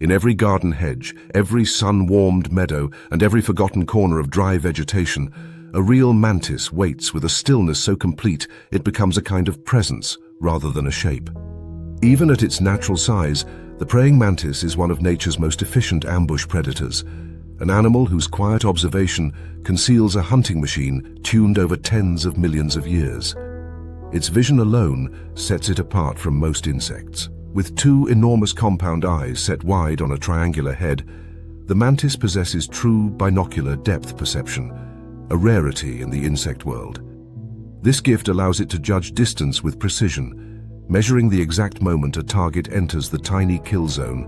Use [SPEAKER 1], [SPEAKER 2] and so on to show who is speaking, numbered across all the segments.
[SPEAKER 1] In every garden hedge, every sun-warmed meadow, and every forgotten corner of dry vegetation, a real mantis waits with a stillness so complete it becomes a kind of presence rather than a shape. Even at its natural size, the praying mantis is one of nature's most efficient ambush predators, an animal whose quiet observation conceals a hunting machine tuned over tens of millions of years. Its vision alone sets it apart from most insects. With two enormous compound eyes set wide on a triangular head, the mantis possesses true binocular depth perception, a rarity in the insect world. This gift allows it to judge distance with precision, measuring the exact moment a target enters the tiny kill zone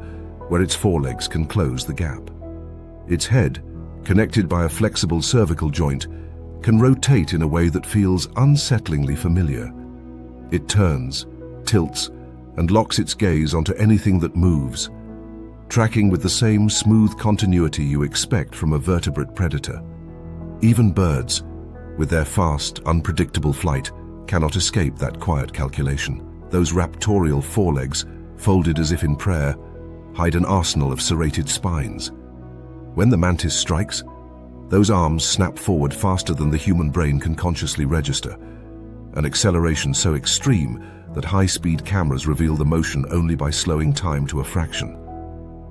[SPEAKER 1] where its forelegs can close the gap. Its head, connected by a flexible cervical joint, can rotate in a way that feels unsettlingly familiar. It turns, tilts, and locks its gaze onto anything that moves, tracking with the same smooth continuity you expect from a vertebrate predator. Even birds, with their fast, unpredictable flight, cannot escape that quiet calculation. Those raptorial forelegs, folded as if in prayer, hide an arsenal of serrated spines. When the mantis strikes, those arms snap forward faster than the human brain can consciously register, an acceleration so extreme that high-speed cameras reveal the motion only by slowing time to a fraction.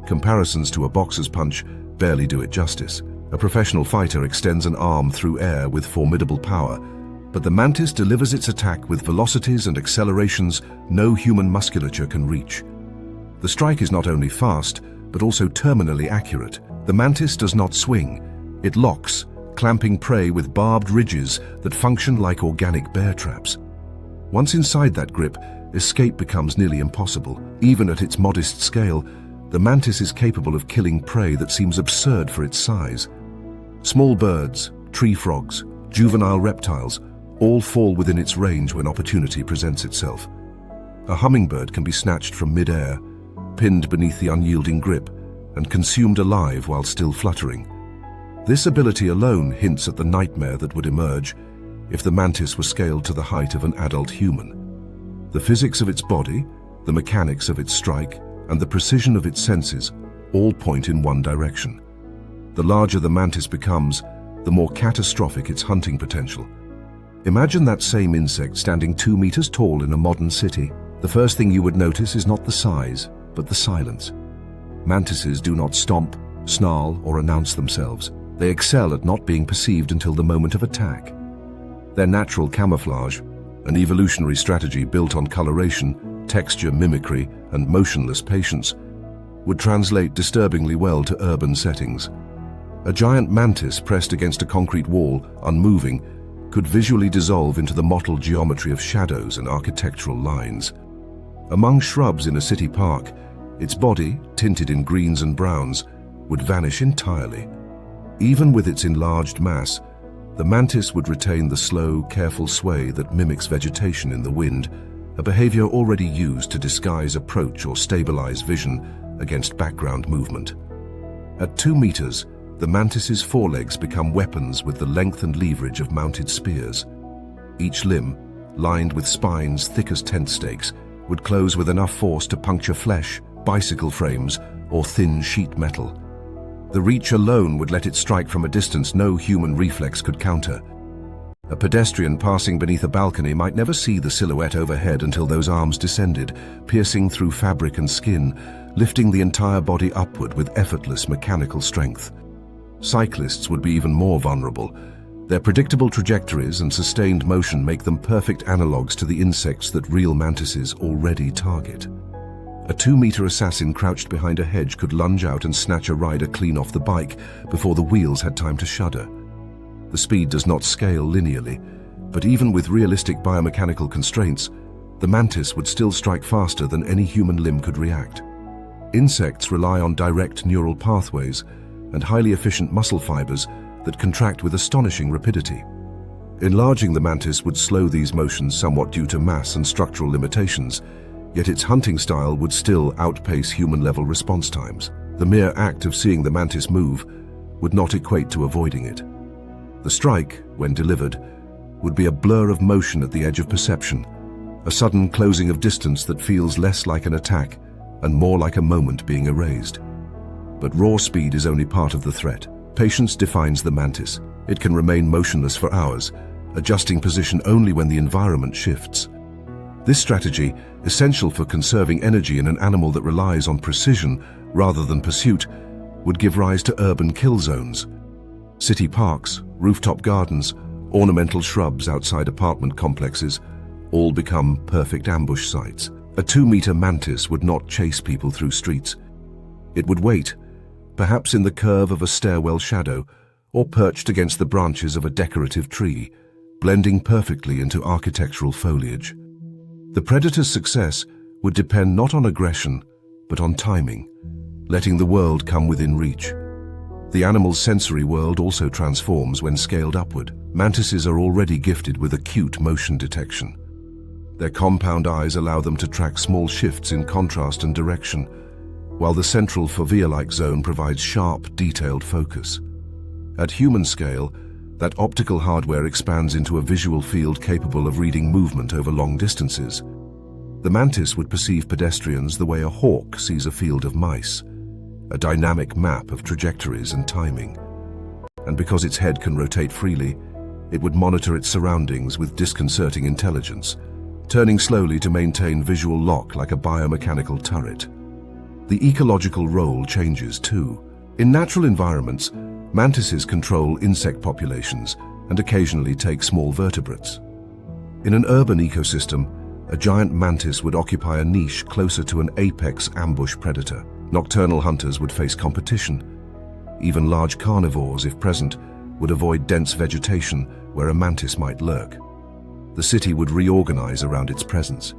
[SPEAKER 1] Comparisons to a boxer's punch barely do it justice. A professional fighter extends an arm through air with formidable power, but the mantis delivers its attack with velocities and accelerations no human musculature can reach. The strike is not only fast, but also terminally accurate. The mantis does not swing. It locks, clamping prey with barbed ridges that function like organic bear traps. Once inside that grip, escape becomes nearly impossible. Even at its modest scale, the mantis is capable of killing prey that seems absurd for its size. Small birds, tree frogs, juvenile reptiles, all fall within its range when opportunity presents itself. A hummingbird can be snatched from mid-air, pinned beneath the unyielding grip, and consumed alive while still fluttering. This ability alone hints at the nightmare that would emerge if the mantis were scaled to the height of an adult human. The physics of its body, the mechanics of its strike, and the precision of its senses all point in one direction. The larger the mantis becomes, the more catastrophic its hunting potential. Imagine that same insect standing 2 meters tall in a modern city. The first thing you would notice is not the size, but the silence. Mantises do not stomp, snarl, or announce themselves. They excel at not being perceived until the moment of attack. Their natural camouflage, an evolutionary strategy built on coloration, texture mimicry, and motionless patience, would translate disturbingly well to urban settings. A giant mantis pressed against a concrete wall, unmoving, could visually dissolve into the mottled geometry of shadows and architectural lines. Among shrubs in a city park, its body, tinted in greens and browns, would vanish entirely. Even with its enlarged mass, the mantis would retain the slow, careful sway that mimics vegetation in the wind, a behavior already used to disguise approach or stabilize vision against background movement. At 2 meters, the mantis's forelegs become weapons with the length and leverage of mounted spears. Each limb, lined with spines thick as tent stakes, would close with enough force to puncture flesh, bicycle frames, or thin sheet metal. The reach alone would let it strike from a distance no human reflex could counter. A pedestrian passing beneath a balcony might never see the silhouette overhead until those arms descended, piercing through fabric and skin, lifting the entire body upward with effortless mechanical strength. Cyclists would be even more vulnerable. Their predictable trajectories and sustained motion make them perfect analogues to the insects that real mantises already target. A 2-meter assassin crouched behind a hedge could lunge out and snatch a rider clean off the bike before the wheels had time to shudder. The speed does not scale linearly, but even with realistic biomechanical constraints, the mantis would still strike faster than any human limb could react. Insects rely on direct neural pathways and highly efficient muscle fibers that contract with astonishing rapidity. Enlarging the mantis would slow these motions somewhat due to mass and structural limitations, yet its hunting style would still outpace human-level response times. The mere act of seeing the mantis move would not equate to avoiding it. The strike, when delivered, would be a blur of motion at the edge of perception, a sudden closing of distance that feels less like an attack and more like a moment being erased. But raw speed is only part of the threat. Patience defines the mantis. It can remain motionless for hours, adjusting position only when the environment shifts. This strategy, essential for conserving energy in an animal that relies on precision rather than pursuit, would give rise to urban kill zones. City parks, rooftop gardens, ornamental shrubs outside apartment complexes all become perfect ambush sites. A 2-meter mantis would not chase people through streets. It would wait, perhaps in the curve of a stairwell shadow, or perched against the branches of a decorative tree, blending perfectly into architectural foliage. The predator's success would depend not on aggression, but on timing, letting the world come within reach. The animal's sensory world also transforms when scaled upward. Mantises are already gifted with acute motion detection. Their compound eyes allow them to track small shifts in contrast and direction, while the central fovea-like zone provides sharp, detailed focus. At human scale, that optical hardware expands into a visual field capable of reading movement over long distances. The mantis would perceive pedestrians the way a hawk sees a field of mice, a dynamic map of trajectories and timing. And because its head can rotate freely, it would monitor its surroundings with disconcerting intelligence, turning slowly to maintain visual lock like a biomechanical turret. The ecological role changes too. In natural environments, mantises control insect populations and occasionally take small vertebrates. In an urban ecosystem, a giant mantis would occupy a niche closer to an apex ambush predator. Nocturnal hunters would face competition. Even large carnivores, if present, would avoid dense vegetation where a mantis might lurk. The city would reorganize around its presence.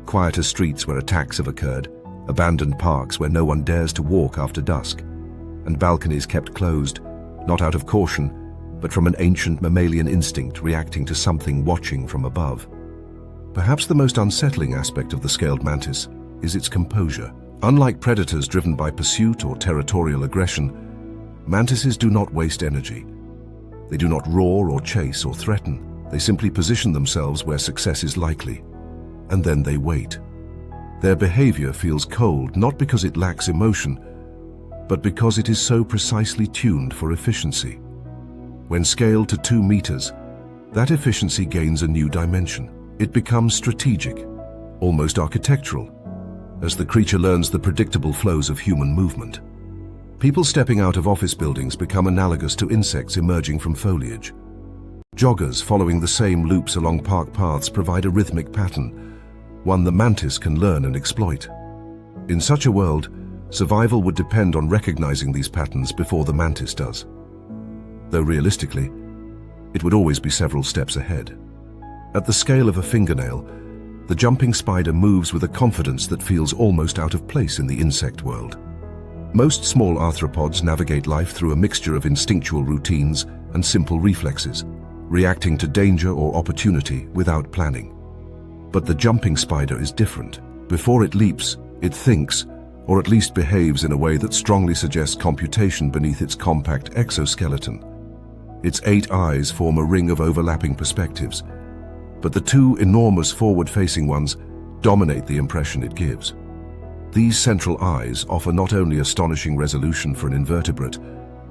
[SPEAKER 1] Quieter streets where attacks have occurred, abandoned parks where no one dares to walk after dusk, and balconies kept closed, not out of caution, but from an ancient mammalian instinct reacting to something watching from above. Perhaps the most unsettling aspect of the scaled mantis is its composure. Unlike predators driven by pursuit or territorial aggression, mantises do not waste energy. They do not roar or chase or threaten. They simply position themselves where success is likely, and then they wait. Their behavior feels cold not because it lacks emotion, but because it is so precisely tuned for efficiency. When scaled to 2 meters, that efficiency gains a new dimension. It becomes strategic, almost architectural, as the creature learns the predictable flows of human movement. People stepping out of office buildings become analogous to insects emerging from foliage. Joggers following the same loops along park paths provide a rhythmic pattern, one the mantis can learn and exploit. In such a world, survival would depend on recognizing these patterns before the mantis does. Though realistically, it would always be several steps ahead. At the scale of a fingernail, the jumping spider moves with a confidence that feels almost out of place in the insect world. Most small arthropods navigate life through a mixture of instinctual routines and simple reflexes, reacting to danger or opportunity without planning. But the jumping spider is different. Before it leaps, it thinks, or at least behaves in a way that strongly suggests computation beneath its compact exoskeleton. Its 8 eyes form a ring of overlapping perspectives, but the 2 enormous forward-facing ones dominate the impression it gives. These central eyes offer not only astonishing resolution for an invertebrate,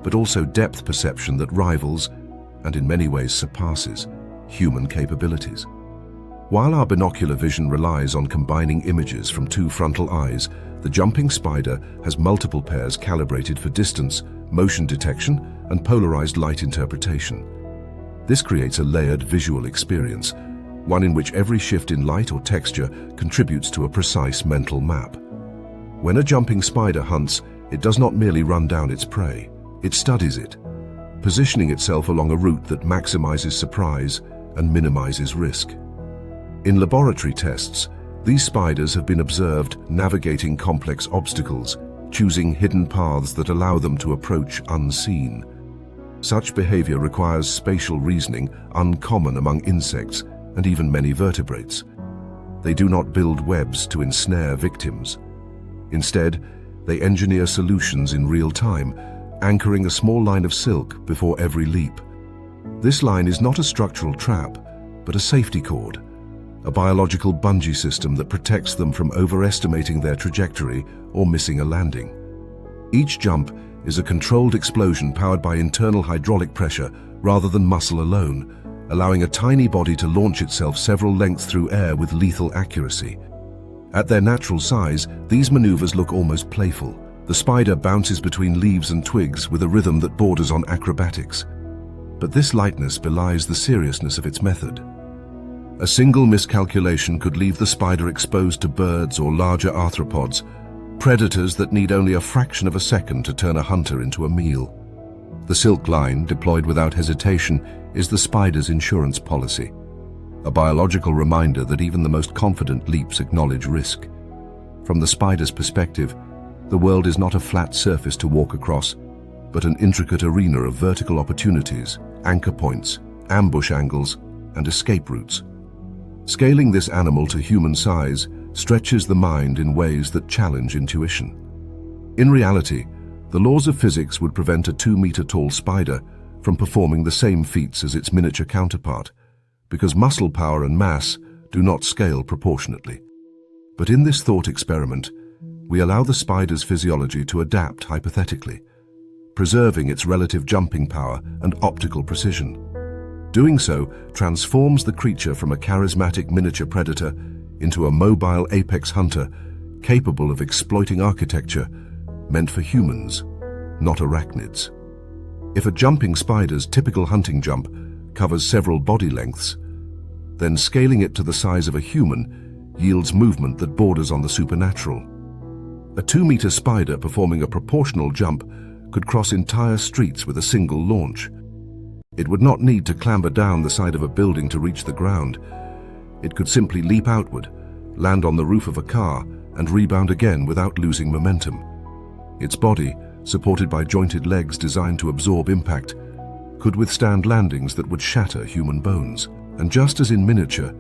[SPEAKER 1] but also depth perception that rivals, and in many ways surpasses, human capabilities. While our binocular vision relies on combining images from 2 frontal eyes, the jumping spider has multiple pairs calibrated for distance, motion detection, and polarized light interpretation. This creates a layered visual experience, one in which every shift in light or texture contributes to a precise mental map. When a jumping spider hunts, it does not merely run down its prey, it studies it, positioning itself along a route that maximizes surprise and minimizes risk. In laboratory tests, these spiders have been observed navigating complex obstacles, choosing hidden paths that allow them to approach unseen. Such behavior requires spatial reasoning uncommon among insects and even many vertebrates. They do not build webs to ensnare victims. Instead, they engineer solutions in real time, anchoring a small line of silk before every leap. This line is not a structural trap, but a safety cord, a biological bungee system that protects them from overestimating their trajectory or missing a landing. Each jump is a controlled explosion powered by internal hydraulic pressure rather than muscle alone, allowing a tiny body to launch itself several lengths through air with lethal accuracy. At their natural size, these maneuvers look almost playful. The spider bounces between leaves and twigs with a rhythm that borders on acrobatics. But this lightness belies the seriousness of its method. A single miscalculation could leave the spider exposed to birds or larger arthropods, predators that need only a fraction of a second to turn a hunter into a meal. The silk line, deployed without hesitation, is the spider's insurance policy, a biological reminder that even the most confident leaps acknowledge risk. From the spider's perspective, the world is not a flat surface to walk across, but an intricate arena of vertical opportunities, anchor points, ambush angles, and escape routes. Scaling this animal to human size stretches the mind in ways that challenge intuition. In reality, the laws of physics would prevent a 2-meter-tall spider from performing the same feats as its miniature counterpart, because muscle power and mass do not scale proportionately. But in this thought experiment, we allow the spider's physiology to adapt hypothetically, preserving its relative jumping power and optical precision. Doing so transforms the creature from a charismatic miniature predator into a mobile apex hunter capable of exploiting architecture meant for humans, not arachnids. If a jumping spider's typical hunting jump covers several body lengths, then scaling it to the size of a human yields movement that borders on the supernatural. A 2-meter spider performing a proportional jump could cross entire streets with a single launch. It would not need to clamber down the side of a building to reach the ground. It could simply leap outward, land on the roof of a car, and rebound again without losing momentum. Its body, supported by jointed legs designed to absorb impact, could withstand landings that would shatter human bones. And just as in miniature,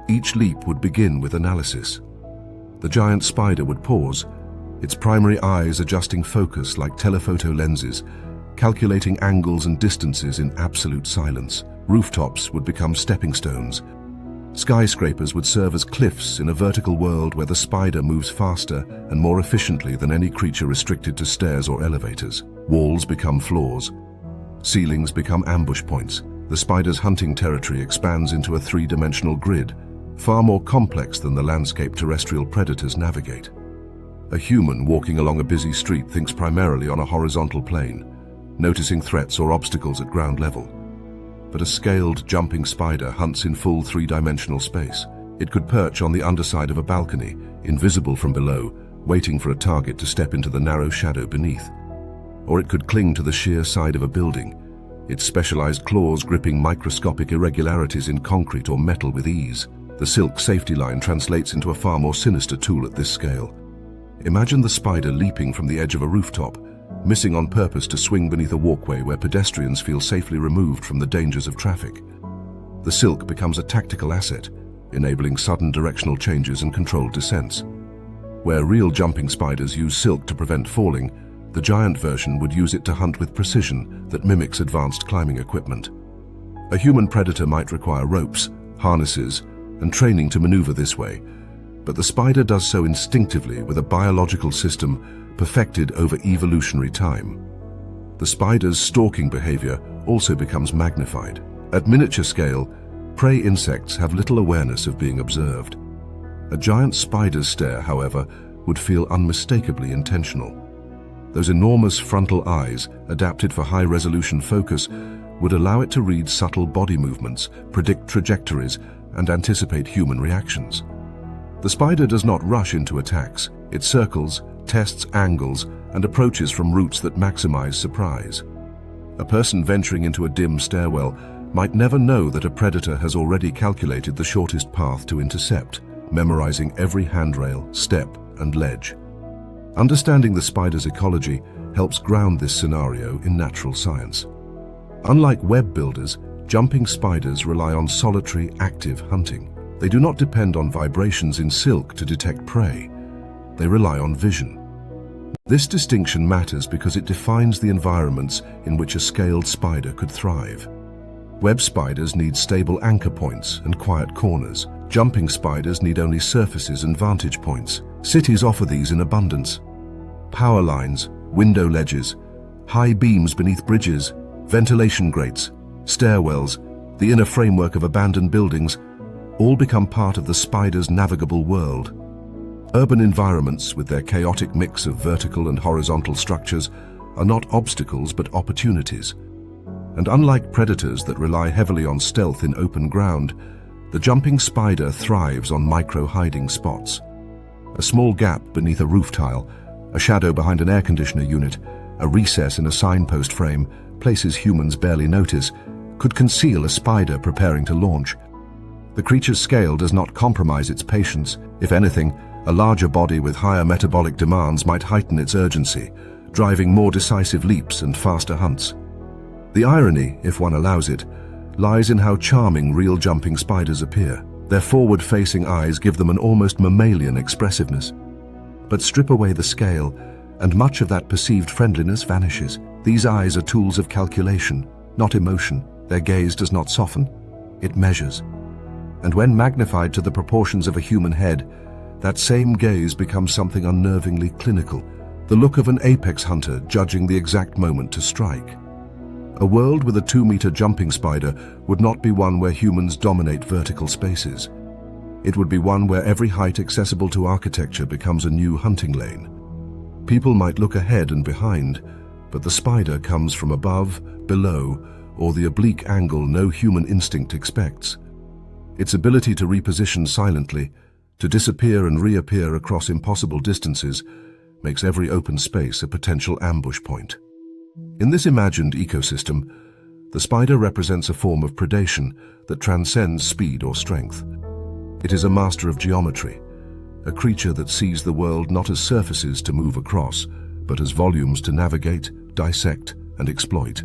[SPEAKER 1] each leap would begin with analysis. The giant spider would pause, its primary eyes adjusting focus like telephoto lenses, calculating angles and distances in absolute silence. Rooftops would become stepping stones. Skyscrapers would serve as cliffs in a vertical world where the spider moves faster and more efficiently than any creature restricted to stairs or elevators. Walls become floors. Ceilings become ambush points. The spider's hunting territory expands into a 3-dimensional grid, far more complex than the landscape terrestrial predators navigate. A human walking along a busy street thinks primarily on a horizontal plane, noticing threats or obstacles at ground level. But a scaled, jumping spider hunts in full 3-dimensional space. It could perch on the underside of a balcony, invisible from below, waiting for a target to step into the narrow shadow beneath. Or it could cling to the sheer side of a building, its specialized claws gripping microscopic irregularities in concrete or metal with ease. The silk safety line translates into a far more sinister tool at this scale. Imagine the spider leaping from the edge of a rooftop, missing on purpose to swing beneath a walkway where pedestrians feel safely removed from the dangers of traffic. The silk becomes a tactical asset, enabling sudden directional changes and controlled descents. Where real jumping spiders use silk to prevent falling, the giant version would use it to hunt with precision that mimics advanced climbing equipment. A human predator might require ropes, harnesses, and training to maneuver this way, but the spider does so instinctively with a biological system perfected over evolutionary time. The spider's stalking behavior also becomes magnified. At miniature scale, prey insects have little awareness of being observed. A giant spider's stare, however, would feel unmistakably intentional. Those enormous frontal eyes, adapted for high-resolution focus, would allow it to read subtle body movements, predict trajectories, and anticipate human reactions. The spider does not rush into attacks. It circles, tests angles, and approaches from routes that maximize surprise. A person venturing into a dim stairwell might never know that a predator has already calculated the shortest path to intercept, memorizing every handrail, step, and ledge. Understanding the spider's ecology helps ground this scenario in natural science. Unlike web builders, jumping spiders rely on solitary, active hunting. They do not depend on vibrations in silk to detect prey. They rely on vision. This distinction matters because it defines the environments in which a scaled spider could thrive. Web spiders need stable anchor points and quiet corners. Jumping spiders need only surfaces and vantage points. Cities offer these in abundance. Power lines, window ledges, high beams beneath bridges, ventilation grates, stairwells, the inner framework of abandoned buildings, all become part of the spider's navigable world. Urban environments, with their chaotic mix of vertical and horizontal structures, are not obstacles but opportunities. And unlike predators that rely heavily on stealth in open ground, the jumping spider thrives on micro-hiding spots. A small gap beneath a roof tile, a shadow behind an air conditioner unit, a recess in a signpost frame, places humans barely notice, could conceal a spider preparing to launch. The creature's scale does not compromise its patience. If anything, a larger body with higher metabolic demands might heighten its urgency, driving more decisive leaps and faster hunts. The irony, if one allows it, lies in how charming real jumping spiders appear. Their forward-facing eyes give them an almost mammalian expressiveness. But strip away the scale, and much of that perceived friendliness vanishes. These eyes are tools of calculation, not emotion. Their gaze does not soften, it measures. And when magnified to the proportions of a human head, that same gaze becomes something unnervingly clinical, the look of an apex hunter judging the exact moment to strike. A world with a 2-meter jumping spider would not be one where humans dominate vertical spaces. It would be one where every height accessible to architecture becomes a new hunting lane. People might look ahead and behind, but the spider comes from above, below, or the oblique angle no human instinct expects. Its ability to reposition silently, to disappear and reappear across impossible distances, makes every open space a potential ambush point. In this imagined ecosystem, the spider represents a form of predation that transcends speed or strength. It is a master of geometry, a creature that sees the world not as surfaces to move across, but as volumes to navigate, dissect, and exploit.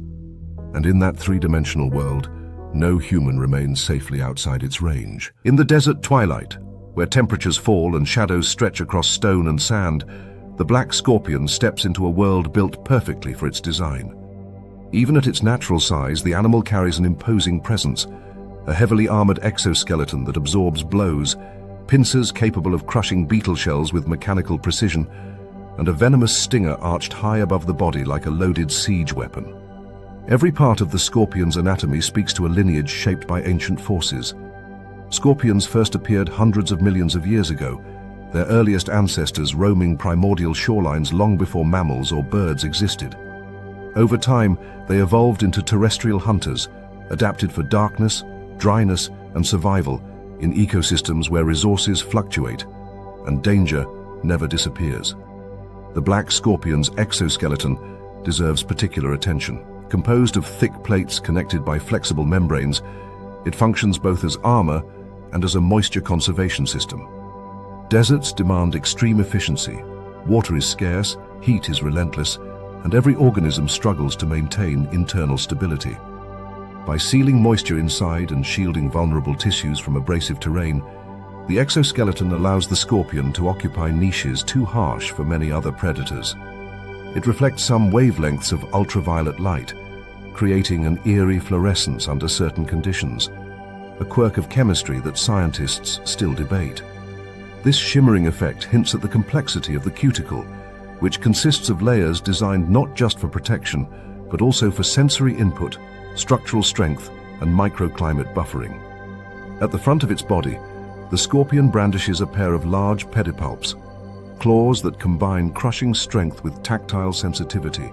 [SPEAKER 1] And in that three-dimensional world, no human remains safely outside its range. In the desert twilight, where temperatures fall and shadows stretch across stone and sand, the black scorpion steps into a world built perfectly for its design. Even at its natural size, the animal carries an imposing presence, a heavily armored exoskeleton that absorbs blows, pincers capable of crushing beetle shells with mechanical precision, and a venomous stinger arched high above the body like a loaded siege weapon. Every part of the scorpion's anatomy speaks to a lineage shaped by ancient forces. Scorpions first appeared hundreds of millions of years ago, their earliest ancestors roaming primordial shorelines long before mammals or birds existed. Over time, they evolved into terrestrial hunters, adapted for darkness, dryness, and survival in ecosystems where resources fluctuate and danger never disappears. The black scorpion's exoskeleton deserves particular attention. Composed of thick plates connected by flexible membranes, it functions both as armor and as a moisture conservation system. Deserts demand extreme efficiency. Water is scarce, heat is relentless, and every organism struggles to maintain internal stability. By sealing moisture inside and shielding vulnerable tissues from abrasive terrain, the exoskeleton allows the scorpion to occupy niches too harsh for many other predators. It reflects some wavelengths of ultraviolet light, creating an eerie fluorescence under certain conditions, a quirk of chemistry that scientists still debate. This shimmering effect hints at the complexity of the cuticle, which consists of layers designed not just for protection, but also for sensory input, structural strength, and microclimate buffering. At the front of its body, the scorpion brandishes a pair of large pedipalps, claws that combine crushing strength with tactile sensitivity.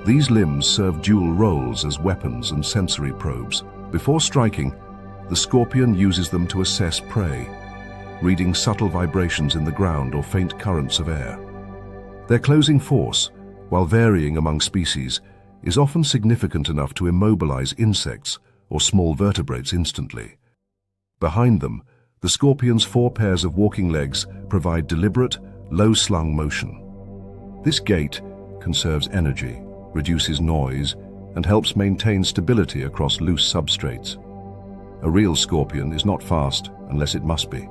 [SPEAKER 1] These limbs serve dual roles as weapons and sensory probes. Before striking, the scorpion uses them to assess prey, reading subtle vibrations in the ground or faint currents of air. Their closing force, while varying among species, is often significant enough to immobilize insects or small vertebrates instantly. Behind them, the scorpion's 4 pairs of walking legs provide deliberate, low-slung motion. This gait conserves energy, reduces noise, and helps maintain stability across loose substrates. A real scorpion is not fast unless it must be.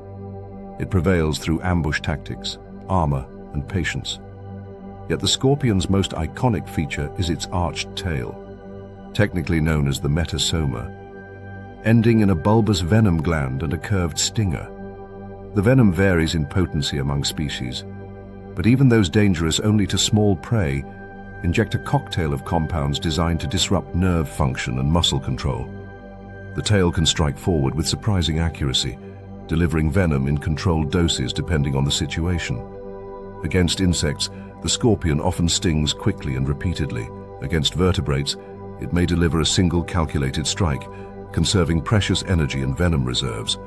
[SPEAKER 1] It prevails through ambush tactics, armor, and patience. Yet the scorpion's most iconic feature is its arched tail, technically known as the metasoma, ending in a bulbous venom gland and a curved stinger. The venom varies in potency among species, But even those dangerous only to small prey inject a cocktail of compounds designed to disrupt nerve function and muscle control. The tail can strike forward with surprising accuracy, delivering venom in controlled doses depending on the situation. Against insects, the scorpion often stings quickly and repeatedly. Against vertebrates, it may deliver a single calculated strike, conserving precious energy and venom reserves.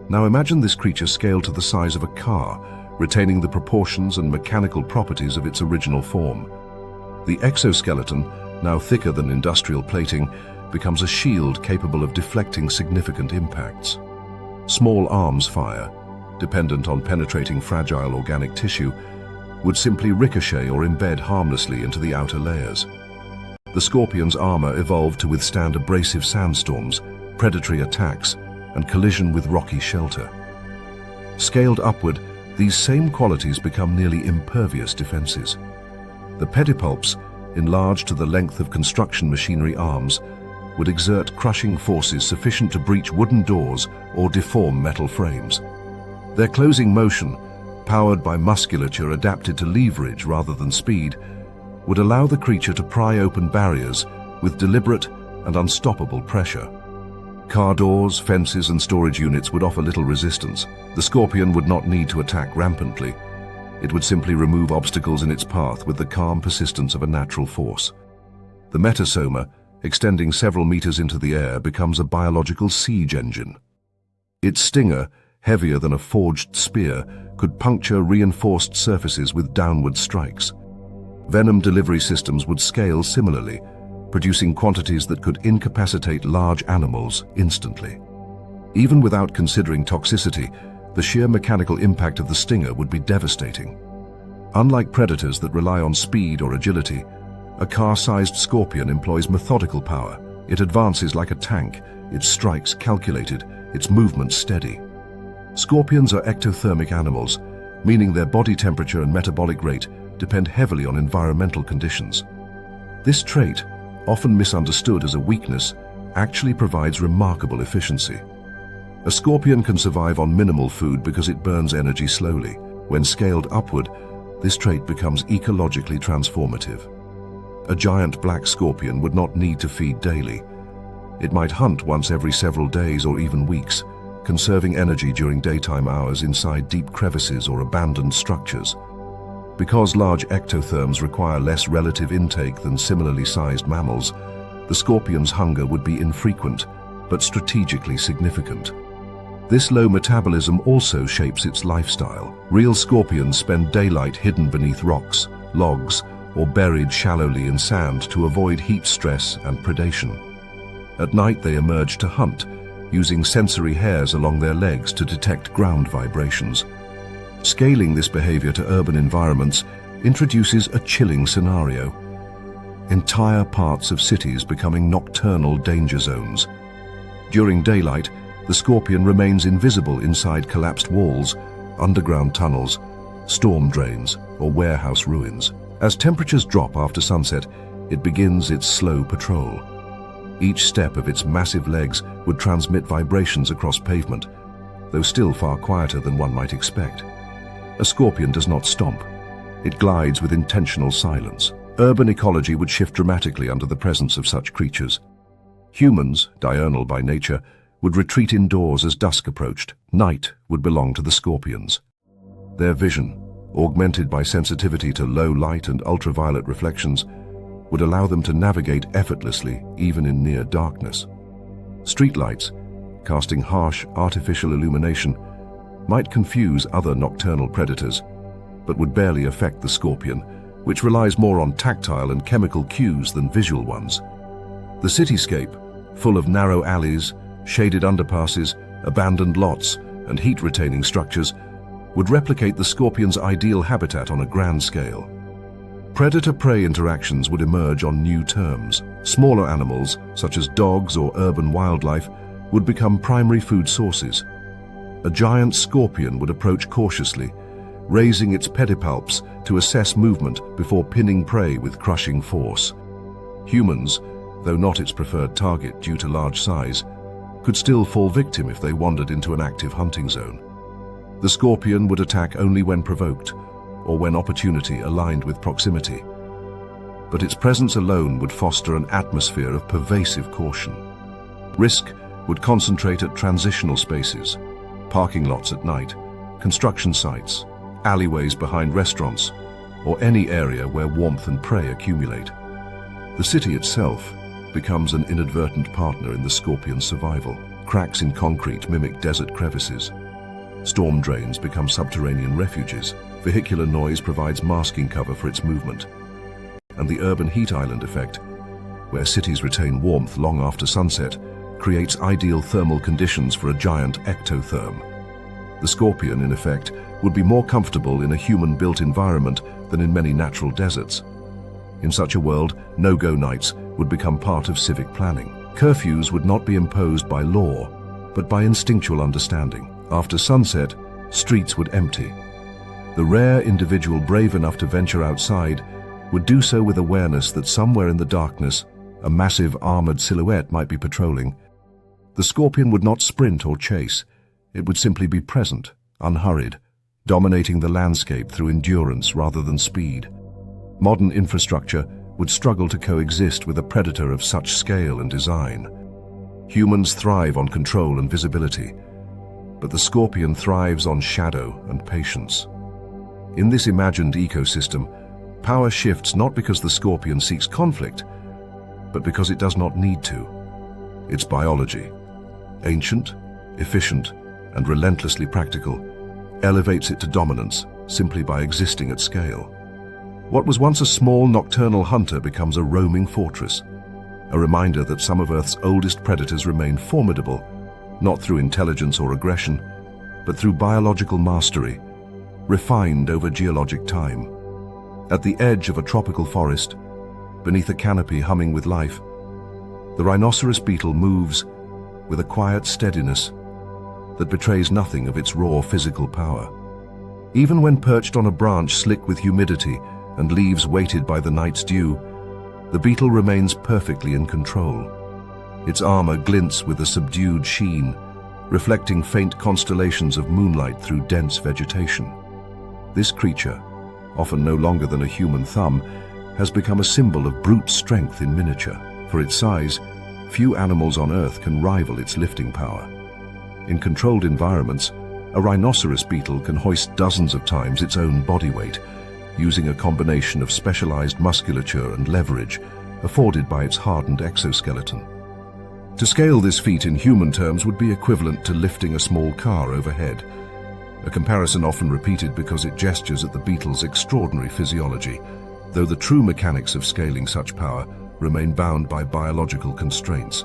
[SPEAKER 1] Now imagine this creature scaled to the size of a car, retaining the proportions and mechanical properties of its original form. The exoskeleton, now thicker than industrial plating, becomes a shield capable of deflecting significant impacts. Small arms fire, dependent on penetrating fragile organic tissue, would simply ricochet or embed harmlessly into the outer layers. The scorpion's armor evolved to withstand abrasive sandstorms, predatory attacks, and collision with rocky shelter. Scaled upward, these same qualities become nearly impervious defenses. The pedipalps, enlarged to the length of construction machinery arms, would exert crushing forces sufficient to breach wooden doors or deform metal frames. Their closing motion, powered by musculature adapted to leverage rather than speed, would allow the creature to pry open barriers with deliberate and unstoppable pressure. Car doors, fences, and storage units would offer little resistance. The scorpion would not need to attack rampantly. It would simply remove obstacles in its path with the calm persistence of a natural force. The metasoma, extending several meters into the air, becomes a biological siege engine. Its stinger, heavier than a forged spear, could puncture reinforced surfaces with downward strikes. Venom delivery systems would scale similarly, producing quantities that could incapacitate large animals instantly. Even without considering toxicity, the sheer mechanical impact of the stinger would be devastating. Unlike predators that rely on speed or agility, a car-sized scorpion employs methodical power. It advances like a tank, its strikes calculated, its movements steady. Scorpions are ectothermic animals, meaning their body temperature and metabolic rate depend heavily on environmental conditions. This trait, often misunderstood as a weakness, actually provides remarkable efficiency. A scorpion can survive on minimal food because it burns energy slowly. When scaled upward, this trait becomes ecologically transformative. A giant black scorpion would not need to feed daily. It might hunt once every several days or even weeks, conserving energy during daytime hours inside deep crevices or abandoned structures. Because large ectotherms require less relative intake than similarly sized mammals, the scorpion's hunger would be infrequent, but strategically significant. This low metabolism also shapes its lifestyle. Real scorpions spend daylight hidden beneath rocks, logs, or buried shallowly in sand to avoid heat stress and predation. At night they emerge to hunt, using sensory hairs along their legs to detect ground vibrations. Scaling this behavior to urban environments introduces a chilling scenario. Entire parts of cities becoming nocturnal danger zones. During daylight, the scorpion remains invisible inside collapsed walls, underground tunnels, storm drains, or warehouse ruins. As temperatures drop after sunset, it begins its slow patrol. Each step of its massive legs would transmit vibrations across pavement, though still far quieter than one might expect. A scorpion does not stomp. It glides with intentional silence. Urban ecology would shift dramatically under the presence of such creatures. Humans, diurnal by nature, would retreat indoors as dusk approached. Night would belong to the scorpions. Their vision, augmented by sensitivity to low light and ultraviolet reflections, would allow them to navigate effortlessly even in near darkness. Streetlights, casting harsh artificial illumination, might confuse other nocturnal predators, but would barely affect the scorpion, which relies more on tactile and chemical cues than visual ones. The cityscape, full of narrow alleys, shaded underpasses, abandoned lots, and heat-retaining structures, would replicate the scorpion's ideal habitat on a grand scale. Predator-prey interactions would emerge on new terms. Smaller animals, such as dogs or urban wildlife, would become primary food sources. A giant scorpion would approach cautiously, raising its pedipalps to assess movement before pinning prey with crushing force. Humans, though not its preferred target due to large size, could still fall victim if they wandered into an active hunting zone. The scorpion would attack only when provoked, or when opportunity aligned with proximity. But its presence alone would foster an atmosphere of pervasive caution. Risk would concentrate at transitional spaces, parking lots at night, construction sites, alleyways behind restaurants, or any area where warmth and prey accumulate. The city itself becomes an inadvertent partner in the scorpion's survival. Cracks in concrete mimic desert crevices. Storm drains become subterranean refuges. Vehicular noise provides masking cover for its movement. And the urban heat island effect, where cities retain warmth long after sunset, creates ideal thermal conditions for a giant ectotherm. The scorpion, in effect, would be more comfortable in a human-built environment than in many natural deserts. In such a world, no-go nights would become part of civic planning. Curfews would not be imposed by law, but by instinctual understanding. After sunset, streets would empty. The rare individual brave enough to venture outside would do so with awareness that somewhere in the darkness, a massive armored silhouette might be patrolling. The scorpion would not sprint or chase. It would simply be present, unhurried, dominating the landscape through endurance rather than speed. Modern infrastructure would struggle to coexist with a predator of such scale and design. Humans thrive on control and visibility, but the scorpion thrives on shadow and patience. In this imagined ecosystem, power shifts not because the scorpion seeks conflict, but because it does not need to. Its biology, ancient, efficient, and relentlessly practical, elevates it to dominance simply by existing at scale. What was once a small nocturnal hunter becomes a roaming fortress, a reminder that some of Earth's oldest predators remain formidable, not through intelligence or aggression, but through biological mastery, refined over geologic time. At the edge of a tropical forest, beneath a canopy humming with life, the rhinoceros beetle moves with a quiet steadiness that betrays nothing of its raw physical power. Even when perched on a branch slick with humidity and leaves weighted by the night's dew, the beetle remains perfectly in control. Its armor glints with a subdued sheen, reflecting faint constellations of moonlight through dense vegetation. This creature, often no longer than a human thumb, has become a symbol of brute strength in miniature. For its size, few animals on Earth can rival its lifting power. In controlled environments, a rhinoceros beetle can hoist dozens of times its own body weight, using a combination of specialized musculature and leverage afforded by its hardened exoskeleton. To scale this feat in human terms would be equivalent to lifting a small car overhead, a comparison often repeated because it gestures at the beetle's extraordinary physiology, though the true mechanics of scaling such power remain bound by biological constraints.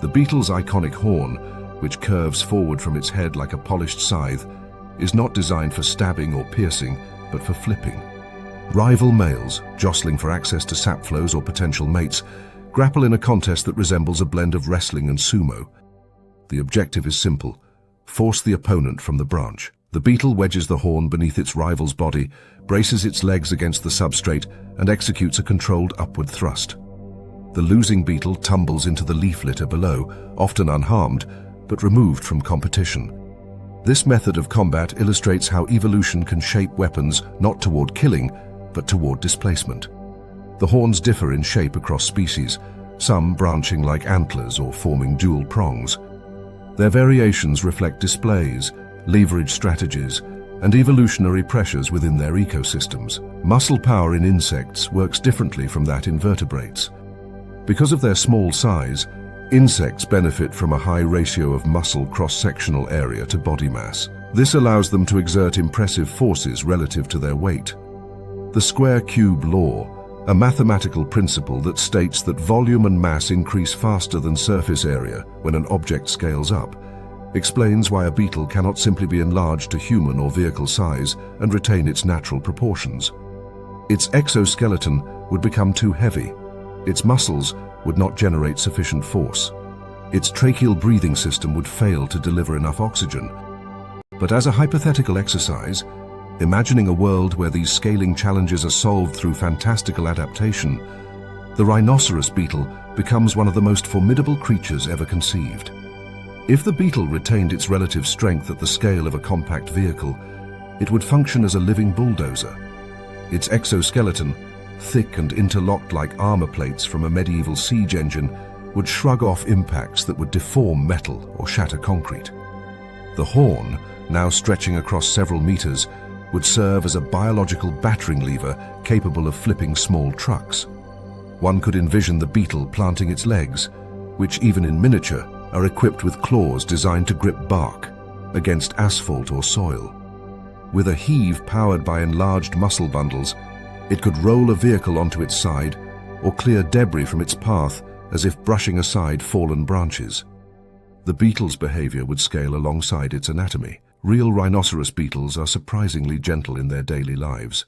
[SPEAKER 1] The beetle's iconic horn, which curves forward from its head like a polished scythe, is not designed for stabbing or piercing, but for flipping. Rival males, jostling for access to sap flows or potential mates, grapple in a contest that resembles a blend of wrestling and sumo. The objective is simple: force the opponent from the branch. The beetle wedges the horn beneath its rival's body, braces its legs against the substrate, and executes a controlled upward thrust. The losing beetle tumbles into the leaf litter below, often unharmed, but removed from competition. This method of combat illustrates how evolution can shape weapons not toward killing, but toward displacement. The horns differ in shape across species, some branching like antlers or forming dual prongs. Their variations reflect displays, leverage strategies, and evolutionary pressures within their ecosystems. Muscle power in insects works differently from that in vertebrates. Because of their small size, insects benefit from a high ratio of muscle cross-sectional area to body mass. This allows them to exert impressive forces relative to their weight. The square-cube law, a mathematical principle that states that volume and mass increase faster than surface area when an object scales up, explains why a beetle cannot simply be enlarged to human or vehicle size and retain its natural proportions. Its exoskeleton would become too heavy. Its muscles would not generate sufficient force. Its tracheal breathing system would fail to deliver enough oxygen. But as a hypothetical exercise, imagining a world where these scaling challenges are solved through fantastical adaptation, the rhinoceros beetle becomes one of the most formidable creatures ever conceived. If the beetle retained its relative strength at the scale of a compact vehicle, It would function as a living bulldozer. Its exoskeleton, thick and interlocked like armor plates from a medieval siege engine, would shrug off impacts that would deform metal or shatter concrete. The horn, now stretching across several meters, would serve as a biological battering lever capable of flipping small trucks. One could envision the beetle planting its legs, which even in miniature are equipped with claws designed to grip bark against asphalt or soil. With a heave powered by enlarged muscle bundles, it could roll a vehicle onto its side or clear debris from its path as if brushing aside fallen branches. The beetle's behavior would scale alongside its anatomy. Real rhinoceros beetles are surprisingly gentle in their daily lives.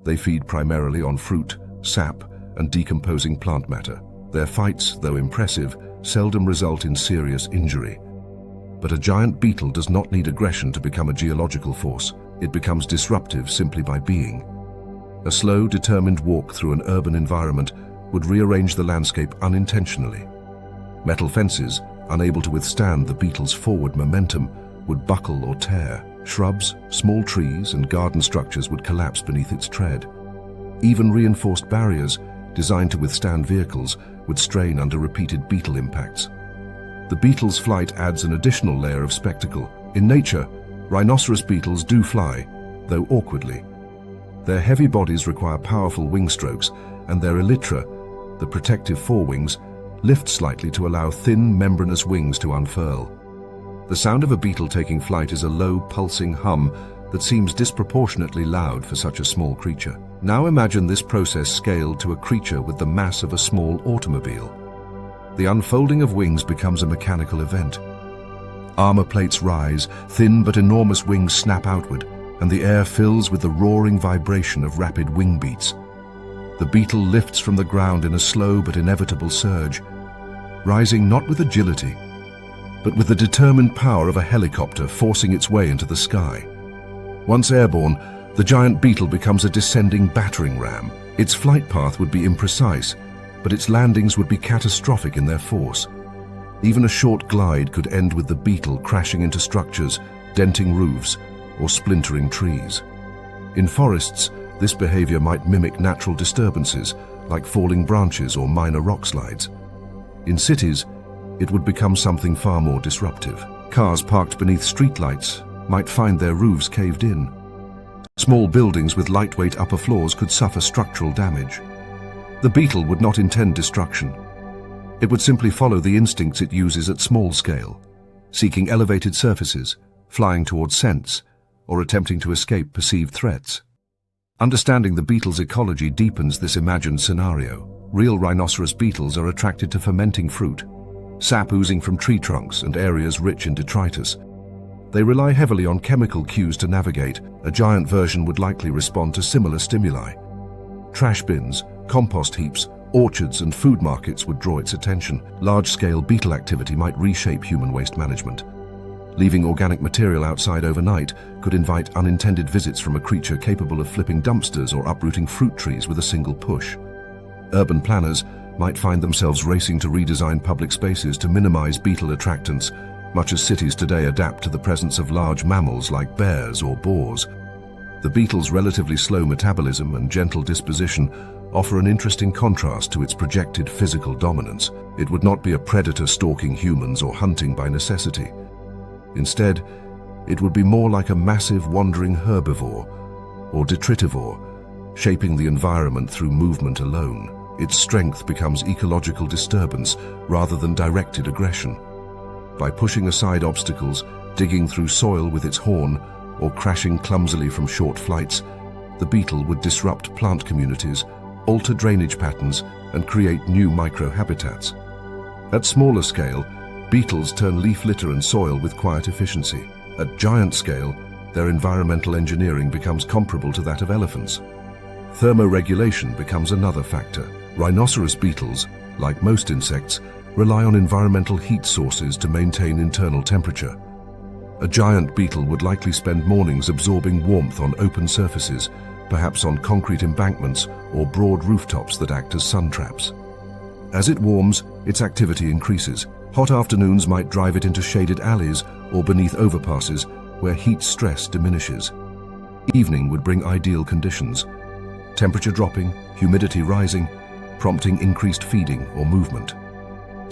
[SPEAKER 1] They feed primarily on fruit, sap, and decomposing plant matter. Their fights, though impressive, seldom result in serious injury. But a giant beetle does not need aggression to become a geological force. It becomes disruptive simply by being. A slow, determined walk through an urban environment would rearrange the landscape unintentionally. Metal fences, unable to withstand the beetle's forward momentum, would buckle or tear. Shrubs, small trees, and garden structures would collapse beneath its tread. Even reinforced barriers, designed to withstand vehicles, would strain under repeated beetle impacts. The beetle's flight adds an additional layer of spectacle. In nature, rhinoceros beetles do fly, though awkwardly. Their heavy bodies require powerful wing strokes, and their elytra, the protective forewings, lift slightly to allow thin, membranous wings to unfurl. The sound of a beetle taking flight is a low, pulsing hum that seems disproportionately loud for such a small creature. Now imagine this process scaled to a creature with the mass of a small automobile. The unfolding of wings becomes a mechanical event. Armor plates rise, thin but enormous wings snap outward, and the air fills with the roaring vibration of rapid wing beats. The beetle lifts from the ground in a slow but inevitable surge, rising not with agility, but with the determined power of a helicopter forcing its way into the sky. Once airborne, the giant beetle becomes a descending battering ram. Its flight path would be imprecise, but its landings would be catastrophic in their force. Even a short glide could end with the beetle crashing into structures, denting roofs, or splintering trees. In forests, this behavior might mimic natural disturbances, like falling branches or minor rock slides. In cities, it would become something far more disruptive. Cars parked beneath streetlights might find their roofs caved in. Small buildings with lightweight upper floors could suffer structural damage. The beetle would not intend destruction. It would simply follow the instincts it uses at small scale, seeking elevated surfaces, flying towards scents, or attempting to escape perceived threats. Understanding the beetle's ecology deepens this imagined scenario. Real rhinoceros beetles are attracted to fermenting fruit, sap oozing from tree trunks and areas rich in detritus. They rely heavily on chemical cues to navigate. A giant version would likely respond to similar stimuli. Trash bins, compost heaps, orchards and food markets would draw its attention. Large-scale beetle activity might reshape human waste management. Leaving organic material outside overnight could invite unintended visits from a creature capable of flipping dumpsters or uprooting fruit trees with a single push. Urban planners might find themselves racing to redesign public spaces to minimize beetle attractants, much as cities today adapt to the presence of large mammals like bears or boars. The beetle's relatively slow metabolism and gentle disposition offer an interesting contrast to its projected physical dominance. It would not be a predator stalking humans or hunting by necessity. Instead, it would be more like a massive wandering herbivore or detritivore, shaping the environment through movement alone. Its strength becomes ecological disturbance rather than directed aggression. By pushing aside obstacles, digging through soil with its horn, or crashing clumsily from short flights, the beetle would disrupt plant communities, alter drainage patterns, and create new microhabitats. At smaller scale, beetles turn leaf litter and soil with quiet efficiency. At giant scale, their environmental engineering becomes comparable to that of elephants. Thermoregulation becomes another factor. Rhinoceros beetles, like most insects, rely on environmental heat sources to maintain internal temperature. A giant beetle would likely spend mornings absorbing warmth on open surfaces, perhaps on concrete embankments or broad rooftops that act as sun traps. As it warms, its activity increases. Hot afternoons might drive it into shaded alleys or beneath overpasses where heat stress diminishes. Evening would bring ideal conditions. Temperature dropping, humidity rising, prompting increased feeding or movement.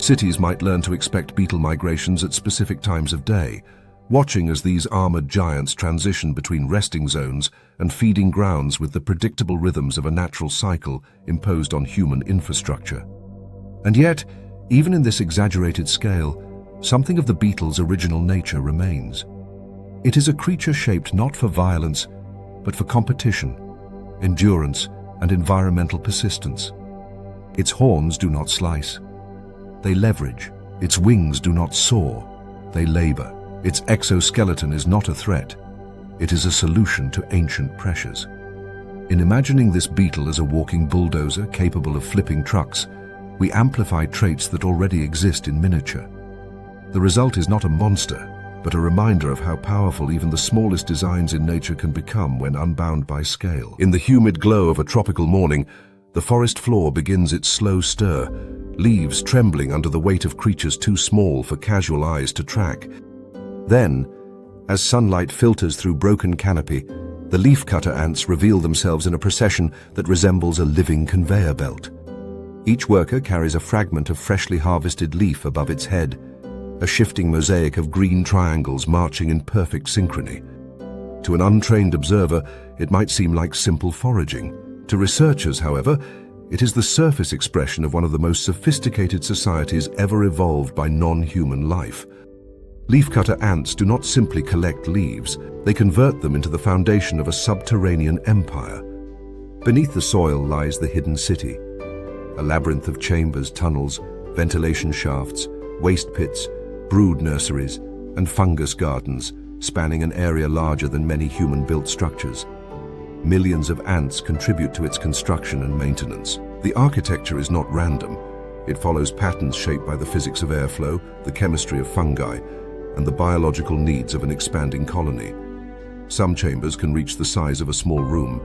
[SPEAKER 1] Cities might learn to expect beetle migrations at specific times of day, watching as these armored giants transition between resting zones and feeding grounds with the predictable rhythms of a natural cycle imposed on human infrastructure. And yet, even in this exaggerated scale, something of the beetle's original nature remains. It is a creature shaped not for violence, but for competition, endurance, and environmental persistence. Its horns do not slice. They leverage. Its wings do not soar. They labor. Its exoskeleton is not a threat. It is a solution to ancient pressures. In imagining this beetle as a walking bulldozer capable of flipping trucks, we amplify traits that already exist in miniature. The result is not a monster, but a reminder of how powerful even the smallest designs in nature can become when unbound by scale. In the humid glow of a tropical morning, the forest floor begins its slow stir, leaves trembling under the weight of creatures too small for casual eyes to track. Then, as sunlight filters through broken canopy, the leafcutter ants reveal themselves in a procession that resembles a living conveyor belt. Each worker carries a fragment of freshly harvested leaf above its head, a shifting mosaic of green triangles marching in perfect synchrony. To an untrained observer, it might seem like simple foraging. To researchers, however, it is the surface expression of one of the most sophisticated societies ever evolved by non-human life. Leafcutter ants do not simply collect leaves, they convert them into the foundation of a subterranean empire. Beneath the soil lies the hidden city, a labyrinth of chambers, tunnels, ventilation shafts, waste pits, brood nurseries, and fungus gardens, spanning an area larger than many human-built structures. Millions of ants contribute to its construction and maintenance. The architecture is not random. It follows patterns shaped by the physics of airflow, the chemistry of fungi, and the biological needs of an expanding colony. Some chambers can reach the size of a small room,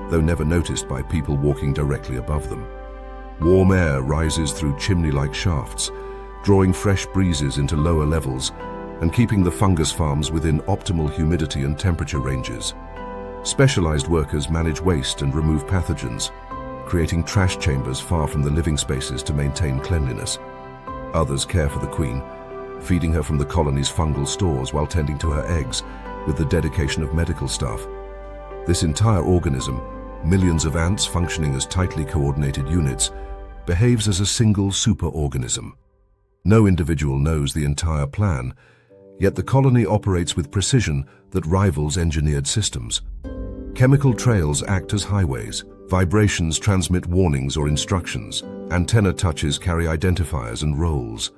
[SPEAKER 1] though never noticed by people walking directly above them. Warm air rises through chimney-like shafts, drawing fresh breezes into lower levels and keeping the fungus farms within optimal humidity and temperature ranges. Specialized workers manage waste and remove pathogens, creating trash chambers far from the living spaces to maintain cleanliness. Others care for the queen, feeding her from the colony's fungal stores while tending to her eggs with the dedication of medical staff. This entire organism, millions of ants functioning as tightly coordinated units, behaves as a single superorganism. No individual knows the entire plan, yet the colony operates with precision that rivals engineered systems. Chemical trails act as highways, vibrations transmit warnings or instructions, antenna touches carry identifiers and roles.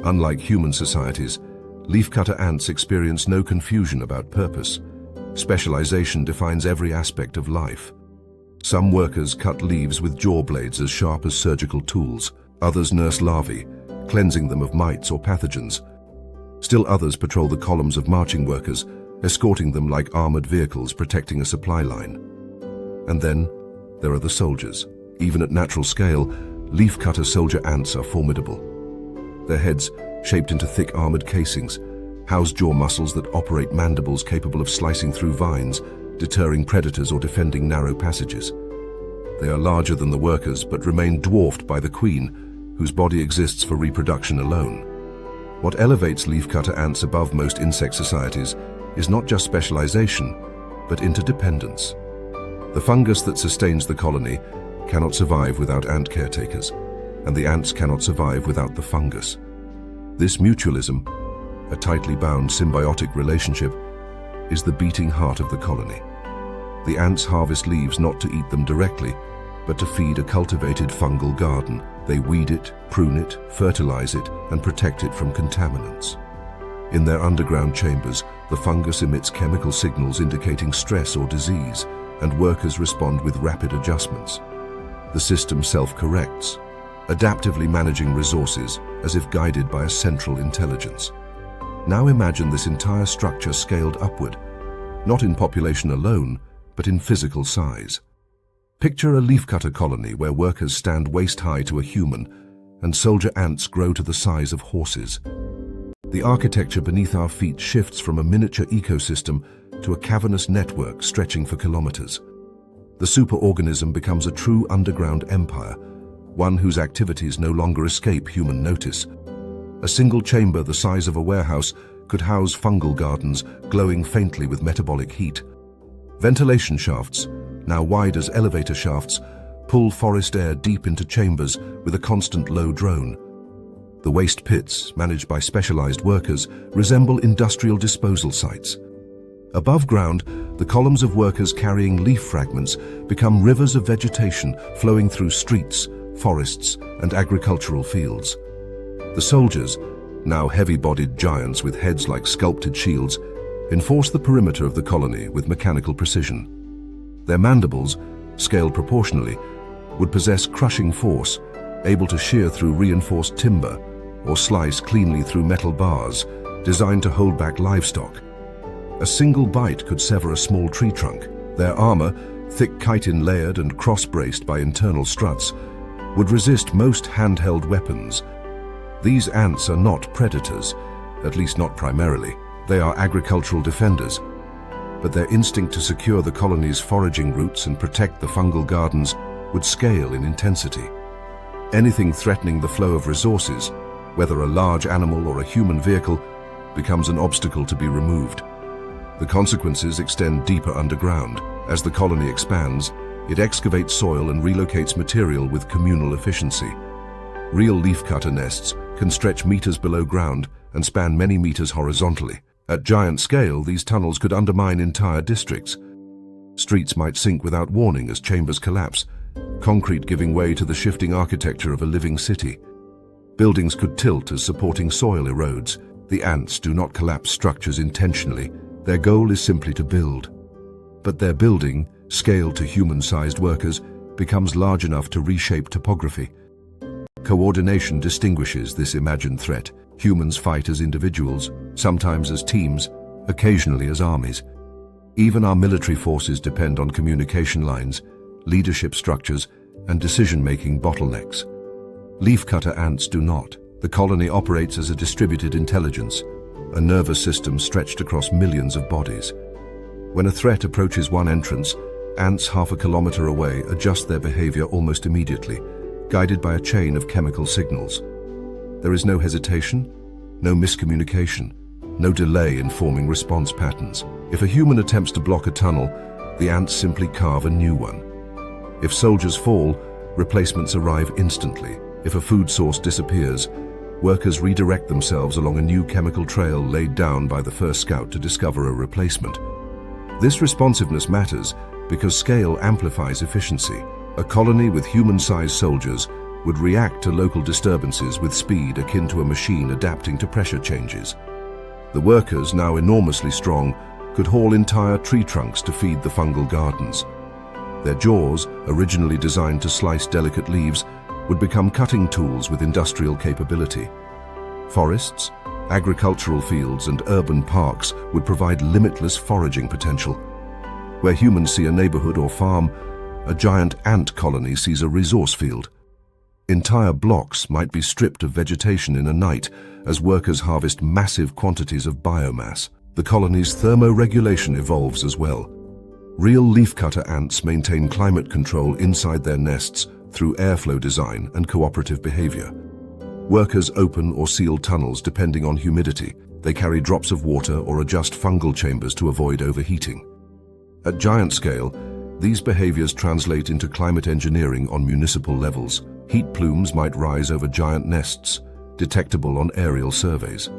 [SPEAKER 1] Unlike human societies, leafcutter ants experience no confusion about purpose. Specialization defines every aspect of life. Some workers cut leaves with jaw blades as sharp as surgical tools. Others nurse larvae, cleansing them of mites or pathogens. Still others patrol the columns of marching workers, escorting them like armored vehicles protecting a supply line. And then there are the soldiers. Even at natural scale, leafcutter soldier ants are formidable. Their heads, shaped into thick armored casings, house jaw muscles that operate mandibles capable of slicing through vines, deterring predators or defending narrow passages. They are larger than the workers but remain dwarfed by the queen, whose body exists for reproduction alone. What elevates leafcutter ants above most insect societies is not just specialization, but interdependence. The fungus that sustains the colony cannot survive without ant caretakers, and the ants cannot survive without the fungus. This mutualism, a tightly bound symbiotic relationship, is the beating heart of the colony. The ants harvest leaves not to eat them directly, but to feed a cultivated fungal garden. They weed it, prune it, fertilize it, and protect it from contaminants. In their underground chambers, the fungus emits chemical signals indicating stress or disease, and workers respond with rapid adjustments. The system self-corrects, adaptively managing resources as if guided by a central intelligence. Now imagine this entire structure scaled upward, not in population alone, but in physical size. Picture a leafcutter colony where workers stand waist-high to a human and soldier ants grow to the size of horses. The architecture beneath our feet shifts from a miniature ecosystem to a cavernous network stretching for kilometers. The superorganism becomes a true underground empire, one whose activities no longer escape human notice. A single chamber the size of a warehouse could house fungal gardens glowing faintly with metabolic heat. Ventilation shafts, now wide as elevator shafts, pull forest air deep into chambers with a constant low drone. The waste pits, managed by specialized workers, resemble industrial disposal sites. Above ground, the columns of workers carrying leaf fragments become rivers of vegetation flowing through streets, forests, and agricultural fields. The soldiers, now heavy-bodied giants with heads like sculpted shields, enforce the perimeter of the colony with mechanical precision. Their mandibles, scaled proportionally, would possess crushing force, able to shear through reinforced timber or slice cleanly through metal bars designed to hold back livestock. A single bite could sever a small tree trunk. Their armor, thick chitin-layered and cross-braced by internal struts, would resist most handheld weapons. These ants are not predators, at least not primarily. They are agricultural defenders, but their instinct to secure the colony's foraging routes and protect the fungal gardens would scale in intensity. Anything threatening the flow of resources, whether a large animal or a human vehicle, becomes an obstacle to be removed. The consequences extend deeper underground. As the colony expands, it excavates soil and relocates material with communal efficiency. Real leafcutter nests can stretch meters below ground and span many meters horizontally. At giant scale, these tunnels could undermine entire districts. Streets might sink without warning as chambers collapse, concrete giving way to the shifting architecture of a living city. Buildings could tilt as supporting soil erodes. The ants do not collapse structures intentionally. Their goal is simply to build. But their building, scaled to human-sized workers, becomes large enough to reshape topography. Coordination distinguishes this imagined threat. Humans fight as individuals, sometimes as teams, occasionally as armies. Even our military forces depend on communication lines, leadership structures, and decision-making bottlenecks. Leafcutter ants do not. The colony operates as a distributed intelligence, a nervous system stretched across millions of bodies. When a threat approaches one entrance, ants half a kilometer away adjust their behavior almost immediately, guided by a chain of chemical signals. There is no hesitation, no miscommunication, no delay in forming response patterns. If a human attempts to block a tunnel, the ants simply carve a new one. If soldiers fall, replacements arrive instantly. If a food source disappears, workers redirect themselves along a new chemical trail laid down by the first scout to discover a replacement. This responsiveness matters because scale amplifies efficiency. A colony with human-sized soldiers would react to local disturbances with speed akin to a machine adapting to pressure changes. The workers, now enormously strong, could haul entire tree trunks to feed the fungal gardens. Their jaws, originally designed to slice delicate leaves, would become cutting tools with industrial capability. Forests, agricultural fields, and urban parks would provide limitless foraging potential. Where humans see a neighborhood or farm, a giant ant colony sees a resource field. Entire blocks might be stripped of vegetation in a night as workers harvest massive quantities of biomass. The colony's thermoregulation evolves as well. Real leafcutter ants maintain climate control inside their nests through airflow design and cooperative behavior. Workers open or seal tunnels depending on humidity. They carry drops of water or adjust fungal chambers to avoid overheating. At giant scale, these behaviors translate into climate engineering on municipal levels. Heat plumes might rise over giant nests, detectable on aerial surveys.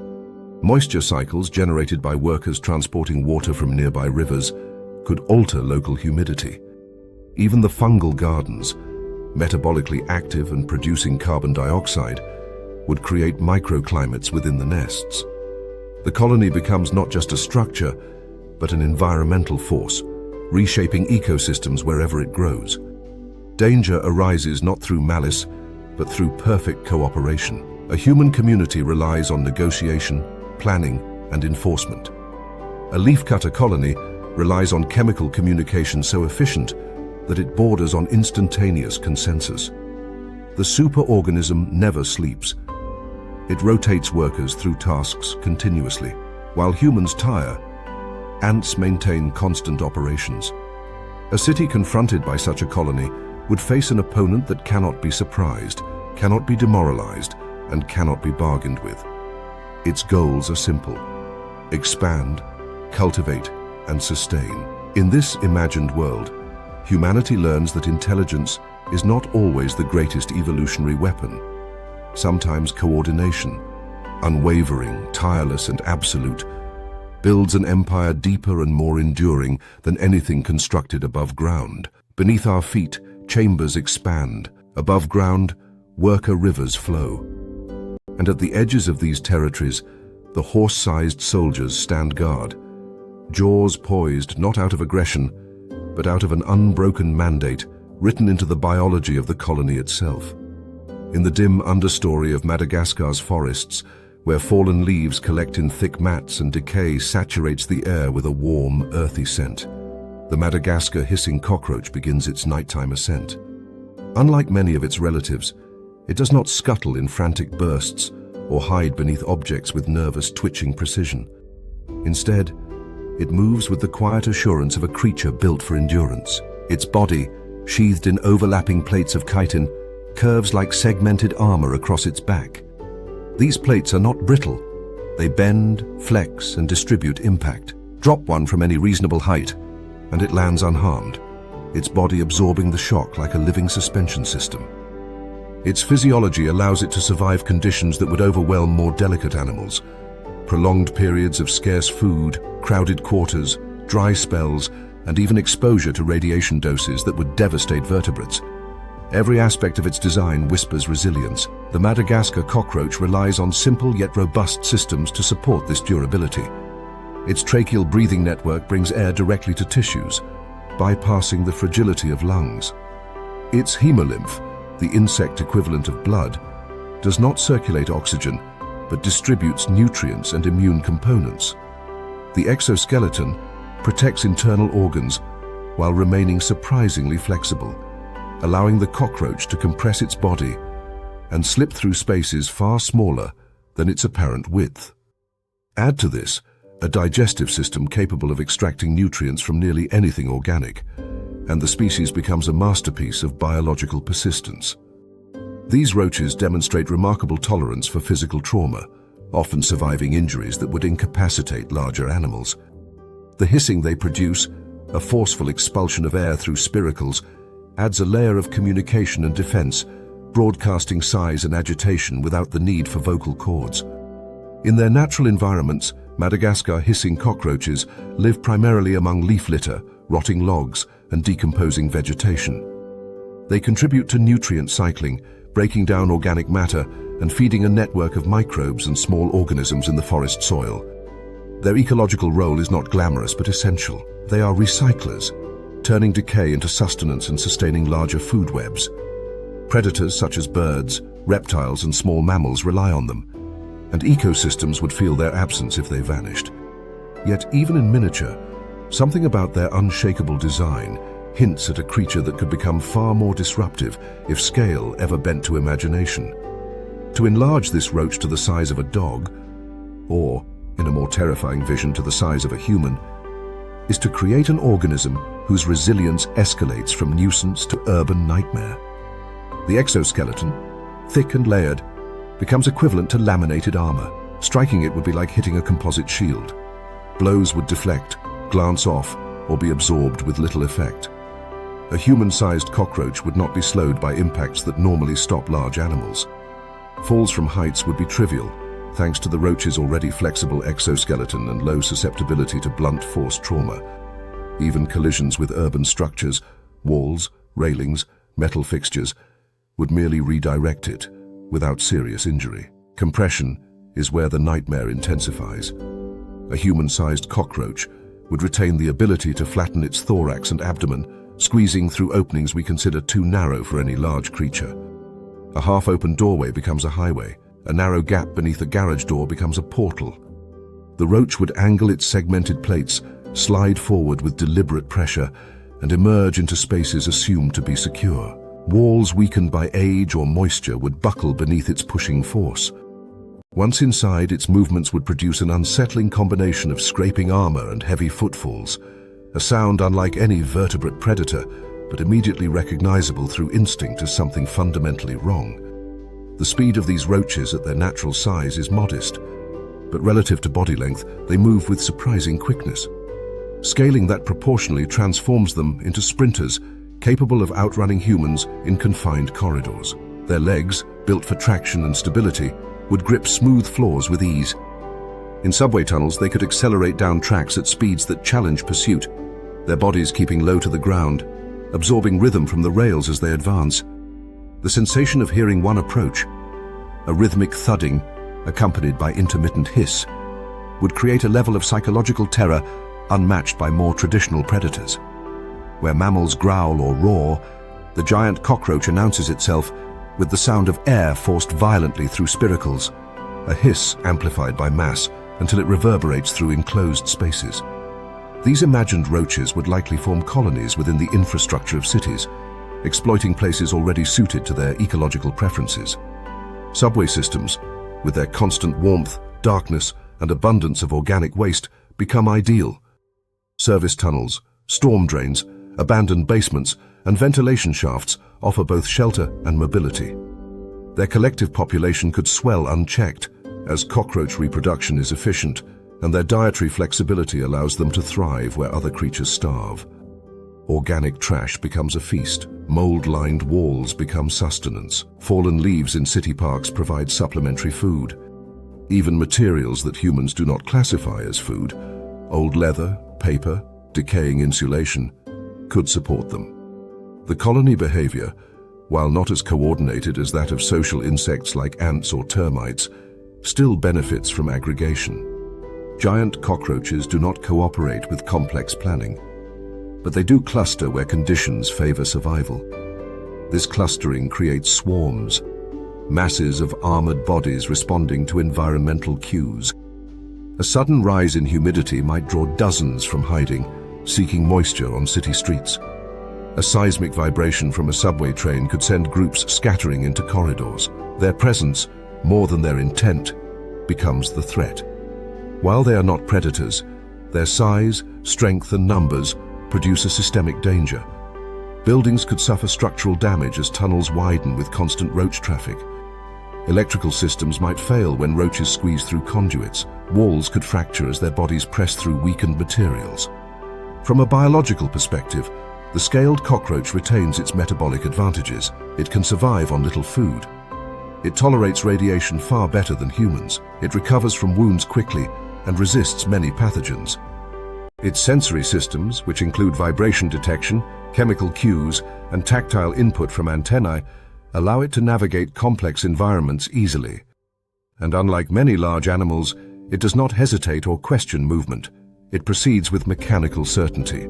[SPEAKER 1] Moisture cycles generated by workers transporting water from nearby rivers could alter local humidity. Even the fungal gardens, metabolically active and producing carbon dioxide, would create microclimates within the nests. The colony becomes not just a structure, but an environmental force, reshaping ecosystems wherever it grows. Danger arises not through malice, but through perfect cooperation. A human community relies on negotiation, planning, and enforcement. A leafcutter colony relies on chemical communication so efficient that it borders on instantaneous consensus. The superorganism never sleeps. It rotates workers through tasks continuously. While humans tire, ants maintain constant operations. A city confronted by such a colony would face an opponent that cannot be surprised, cannot be demoralized, and cannot be bargained with. Its goals are simple: expand, cultivate, and sustain. In this imagined world, humanity learns that intelligence is not always the greatest evolutionary weapon. Sometimes coordination, unwavering, tireless, and absolute, builds an empire deeper and more enduring than anything constructed above ground. Beneath our feet, chambers expand. Above ground, worker rivers flow. And at the edges of these territories, the horse-sized soldiers stand guard, jaws poised not out of aggression, but out of an unbroken mandate written into the biology of the colony itself. In the dim understory of Madagascar's forests, where fallen leaves collect in thick mats and decay saturates the air with a warm, earthy scent, the Madagascar hissing cockroach begins its nighttime ascent. Unlike many of its relatives, it does not scuttle in frantic bursts or hide beneath objects with nervous, twitching precision. Instead, it moves with the quiet assurance of a creature built for endurance. Its body, sheathed in overlapping plates of chitin, curves like segmented armor across its back. These plates are not brittle. They bend, flex, and distribute impact. Drop one from any reasonable height, and it lands unharmed, its body absorbing the shock like a living suspension system. Its physiology allows it to survive conditions that would overwhelm more delicate animals. Prolonged periods of scarce food, crowded quarters, dry spells, and even exposure to radiation doses that would devastate vertebrates. Every aspect of its design whispers resilience. The Madagascar cockroach relies on simple yet robust systems to support this durability. Its tracheal breathing network brings air directly to tissues, bypassing the fragility of lungs. Its hemolymph, the insect equivalent of blood, does not circulate oxygen, but distributes nutrients and immune components. The exoskeleton protects internal organs while remaining surprisingly flexible, allowing the cockroach to compress its body and slip through spaces far smaller than its apparent width. Add to this a digestive system capable of extracting nutrients from nearly anything organic, and the species becomes a masterpiece of biological persistence. These roaches demonstrate remarkable tolerance for physical trauma, often surviving injuries that would incapacitate larger animals. The hissing they produce, a forceful expulsion of air through spiracles, adds a layer of communication and defense, broadcasting sighs and agitation without the need for vocal cords. In their natural environments, Madagascar hissing cockroaches live primarily among leaf litter, rotting logs, and decomposing vegetation. They contribute to nutrient cycling, breaking down organic matter and feeding a network of microbes and small organisms in the forest soil. Their ecological role is not glamorous but essential. They are recyclers, turning decay into sustenance and sustaining larger food webs. Predators such as birds, reptiles, and small mammals rely on them, and ecosystems would feel their absence if they vanished. Yet even in miniature, something about their unshakable design hints at a creature that could become far more disruptive if scale ever bent to imagination. To enlarge this roach to the size of a dog, or, in a more terrifying vision, to the size of a human, is to create an organism whose resilience escalates from nuisance to urban nightmare. The exoskeleton, thick and layered, becomes equivalent to laminated armor. Striking it would be like hitting a composite shield. Blows would deflect, glance off, or be absorbed with little effect. A human-sized cockroach would not be slowed by impacts that normally stop large animals. Falls from heights would be trivial, thanks to the roach's already flexible exoskeleton and low susceptibility to blunt force trauma. Even collisions with urban structures, walls, railings, metal fixtures, would merely redirect it, without serious injury. Compression is where the nightmare intensifies. A human-sized cockroach would retain the ability to flatten its thorax and abdomen, squeezing through openings we consider too narrow for any large creature. A half-open doorway becomes a highway. A narrow gap beneath a garage door becomes a portal. The roach would angle its segmented plates, slide forward with deliberate pressure, and emerge into spaces assumed to be secure. Walls weakened by age or moisture would buckle beneath its pushing force. Once inside, its movements would produce an unsettling combination of scraping armor and heavy footfalls, a sound unlike any vertebrate predator, but immediately recognizable through instinct as something fundamentally wrong. The speed of these roaches at their natural size is modest, but relative to body length, they move with surprising quickness. Scaling that proportionally transforms them into sprinters, capable of outrunning humans in confined corridors. Their legs, built for traction and stability, would grip smooth floors with ease. In subway tunnels, they could accelerate down tracks at speeds that challenge pursuit, their bodies keeping low to the ground, absorbing rhythm from the rails as they advance. The sensation of hearing one approach, a rhythmic thudding accompanied by intermittent hiss, would create a level of psychological terror unmatched by more traditional predators. Where mammals growl or roar, the giant cockroach announces itself with the sound of air forced violently through spiracles, a hiss amplified by mass until it reverberates through enclosed spaces. These imagined roaches would likely form colonies within the infrastructure of cities, exploiting places already suited to their ecological preferences. Subway systems, with their constant warmth, darkness, and abundance of organic waste, become ideal. Service tunnels, storm drains, abandoned basements, and ventilation shafts offer both shelter and mobility. Their collective population could swell unchecked, as cockroach reproduction is efficient, and their dietary flexibility allows them to thrive where other creatures starve. Organic trash becomes a feast, mold-lined walls become sustenance, fallen leaves in city parks provide supplementary food. Even materials that humans do not classify as food, old leather, paper, decaying insulation, could support them. The colony behavior, while not as coordinated as that of social insects like ants or termites, still benefits from aggregation. Giant cockroaches do not cooperate with complex planning, but they do cluster where conditions favor survival. This clustering creates swarms, masses of armored bodies responding to environmental cues. A sudden rise in humidity might draw dozens from hiding, seeking moisture on city streets. A seismic vibration from a subway train could send groups scattering into corridors. Their presence, more than their intent, becomes the threat. While they are not predators, their size, strength, and numbers produce a systemic danger. Buildings could suffer structural damage as tunnels widen with constant roach traffic. Electrical systems might fail when roaches squeeze through conduits. Walls could fracture as their bodies press through weakened materials. From a biological perspective, the scaled cockroach retains its metabolic advantages. It can survive on little food. It tolerates radiation far better than humans. It recovers from wounds quickly and resists many pathogens. Its sensory systems, which include vibration detection, chemical cues, and tactile input from antennae, allow it to navigate complex environments easily. And unlike many large animals, it does not hesitate or question movement. It proceeds with mechanical certainty.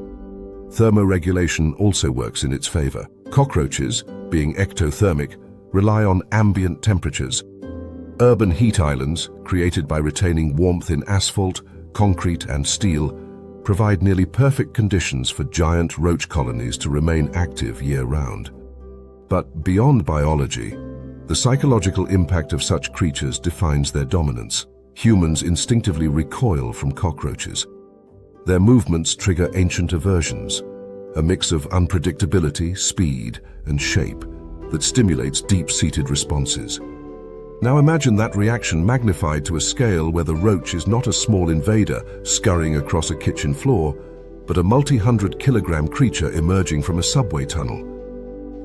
[SPEAKER 1] Thermoregulation also works in its favor. Cockroaches, being ectothermic, rely on ambient temperatures. Urban heat islands, created by retaining warmth in asphalt, concrete, and steel, provide nearly perfect conditions for giant roach colonies to remain active year-round. But beyond biology, the psychological impact of such creatures defines their dominance. Humans instinctively recoil from cockroaches. Their movements trigger ancient aversions, a mix of unpredictability, speed, and shape that stimulates deep-seated responses. Now imagine that reaction magnified to a scale where the roach is not a small invader scurrying across a kitchen floor, but a multi-hundred-kilogram creature emerging from a subway tunnel.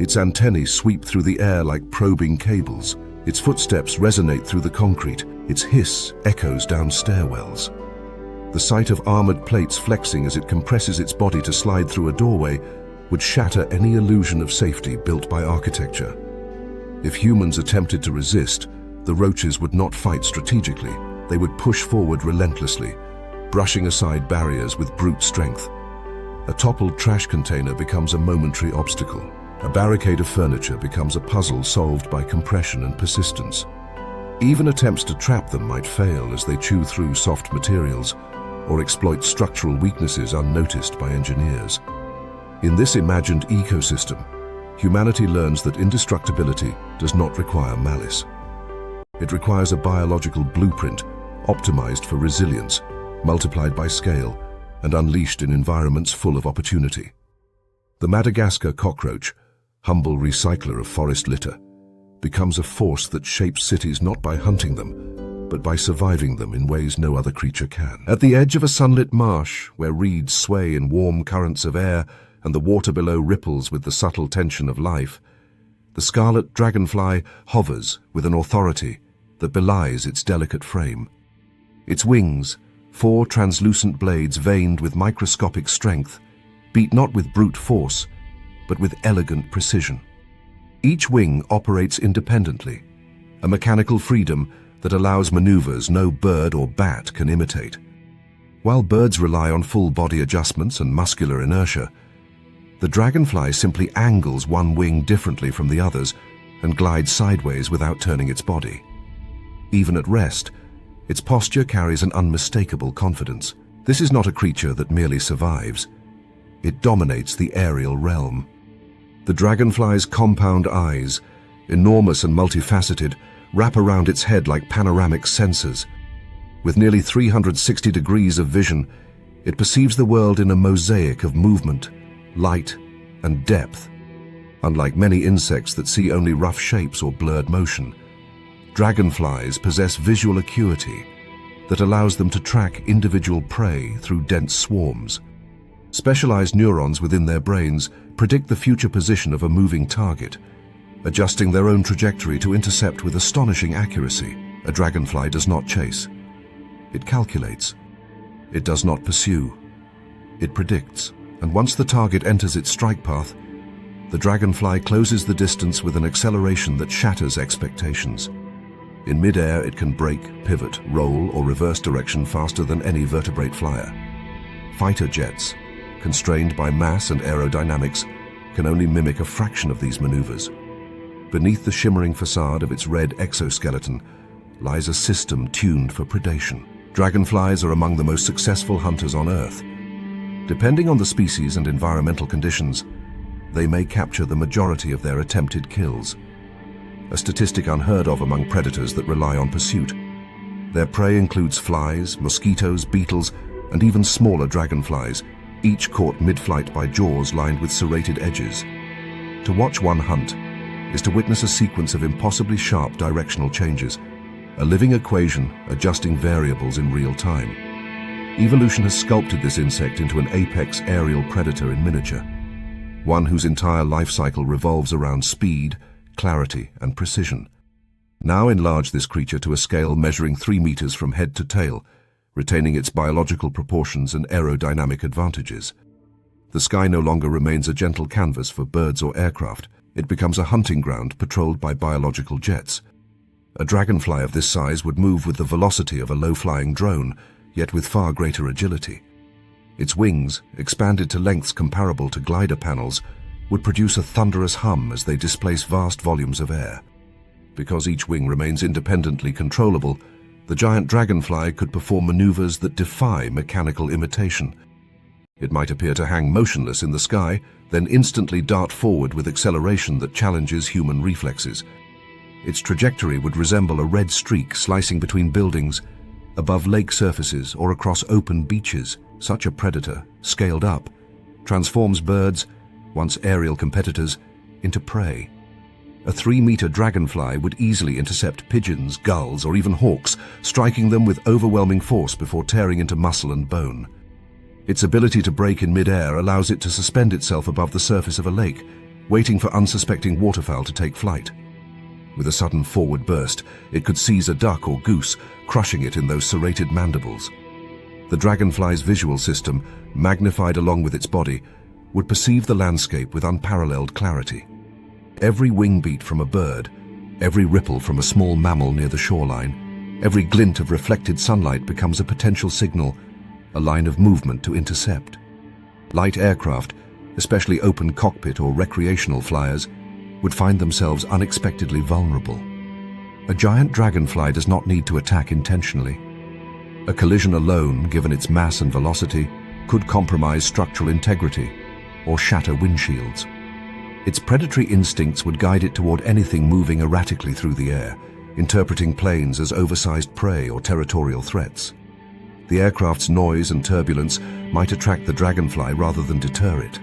[SPEAKER 1] Its antennae sweep through the air like probing cables. Its footsteps resonate through the concrete. Its hiss echoes down stairwells. The sight of armored plates flexing as it compresses its body to slide through a doorway would shatter any illusion of safety built by architecture. If humans attempted to resist, the roaches would not fight strategically. They would push forward relentlessly, brushing aside barriers with brute strength. A toppled trash container becomes a momentary obstacle. A barricade of furniture becomes a puzzle solved by compression and persistence. Even attempts to trap them might fail as they chew through soft materials or exploit structural weaknesses unnoticed by engineers. In this imagined ecosystem, humanity learns that indestructibility does not require malice. It requires a biological blueprint, optimized for resilience, multiplied by scale, and unleashed in environments full of opportunity. The Madagascar cockroach, humble recycler of forest litter, becomes a force that shapes cities not by hunting them, but by surviving them in ways no other creature can. At the edge of a sunlit marsh, where reeds sway in warm currents of air and the water below ripples with the subtle tension of life, the scarlet dragonfly hovers with an authority that belies its delicate frame. Its wings, 4 translucent blades veined with microscopic strength, beat not with brute force, but with elegant precision. Each wing operates independently, a mechanical freedom that allows maneuvers no bird or bat can imitate. While birds rely on full body adjustments and muscular inertia, the dragonfly simply angles one wing differently from the others and glides sideways without turning its body. Even at rest, its posture carries an unmistakable confidence. This is not a creature that merely survives. It dominates the aerial realm. The dragonfly's compound eyes, enormous and multifaceted, wrap around its head like panoramic sensors. With nearly 360 degrees of vision, it perceives the world in a mosaic of movement, light, and depth. Unlike many insects that see only rough shapes or blurred motion, dragonflies possess visual acuity that allows them to track individual prey through dense swarms. Specialized neurons within their brains predict the future position of a moving target, adjusting their own trajectory to intercept with astonishing accuracy. A dragonfly does not chase. It calculates. It does not pursue. It predicts, and once the target enters its strike path, the dragonfly closes the distance with an acceleration that shatters expectations. In mid-air, it can brake, pivot, roll, or reverse direction faster than any vertebrate flyer. Fighter jets, constrained by mass and aerodynamics, can only mimic a fraction of these maneuvers. Beneath the shimmering facade of its red exoskeleton lies a system tuned for predation. Dragonflies are among the most successful hunters on Earth. Depending on the species and environmental conditions, they may capture the majority of their attempted kills, a statistic unheard of among predators that rely on pursuit. Their prey includes flies, mosquitoes, beetles, and even smaller dragonflies, each caught mid-flight by jaws lined with serrated edges. To watch one hunt is to witness a sequence of impossibly sharp directional changes, a living equation adjusting variables in real time. Evolution has sculpted this insect into an apex aerial predator in miniature, one whose entire life cycle revolves around speed, clarity, and precision. Now enlarge this creature to a scale measuring 3 meters from head to tail, retaining its biological proportions and aerodynamic advantages. The sky no longer remains a gentle canvas for birds or aircraft. It becomes a hunting ground patrolled by biological jets. A dragonfly of this size would move with the velocity of a low-flying drone, yet with far greater agility. Its wings, expanded to lengths comparable to glider panels, would produce a thunderous hum as they displace vast volumes of air. Because each wing remains independently controllable, the giant dragonfly could perform maneuvers that defy mechanical imitation. It might appear to hang motionless in the sky, then instantly dart forward with acceleration that challenges human reflexes. Its trajectory would resemble a red streak slicing between buildings, above lake surfaces, or across open beaches. Such a predator, scaled up, transforms birds, once aerial competitors, into prey. A 3-meter dragonfly would easily intercept pigeons, gulls, or even hawks, striking them with overwhelming force before tearing into muscle and bone. Its ability to brake in mid-air allows it to suspend itself above the surface of a lake, waiting for unsuspecting waterfowl to take flight. With a sudden forward burst, it could seize a duck or goose, crushing it in those serrated mandibles. The dragonfly's visual system, magnified along with its body, would perceive the landscape with unparalleled clarity. Every wing beat from a bird, every ripple from a small mammal near the shoreline, every glint of reflected sunlight becomes a potential signal, a line of movement to intercept. Light aircraft, especially open cockpit or recreational flyers, would find themselves unexpectedly vulnerable. A giant dragonfly does not need to attack intentionally. A collision alone, given its mass and velocity, could compromise structural integrity or shatter windshields. Its predatory instincts would guide it toward anything moving erratically through the air, interpreting planes as oversized prey or territorial threats. The aircraft's noise and turbulence might attract the dragonfly rather than deter it.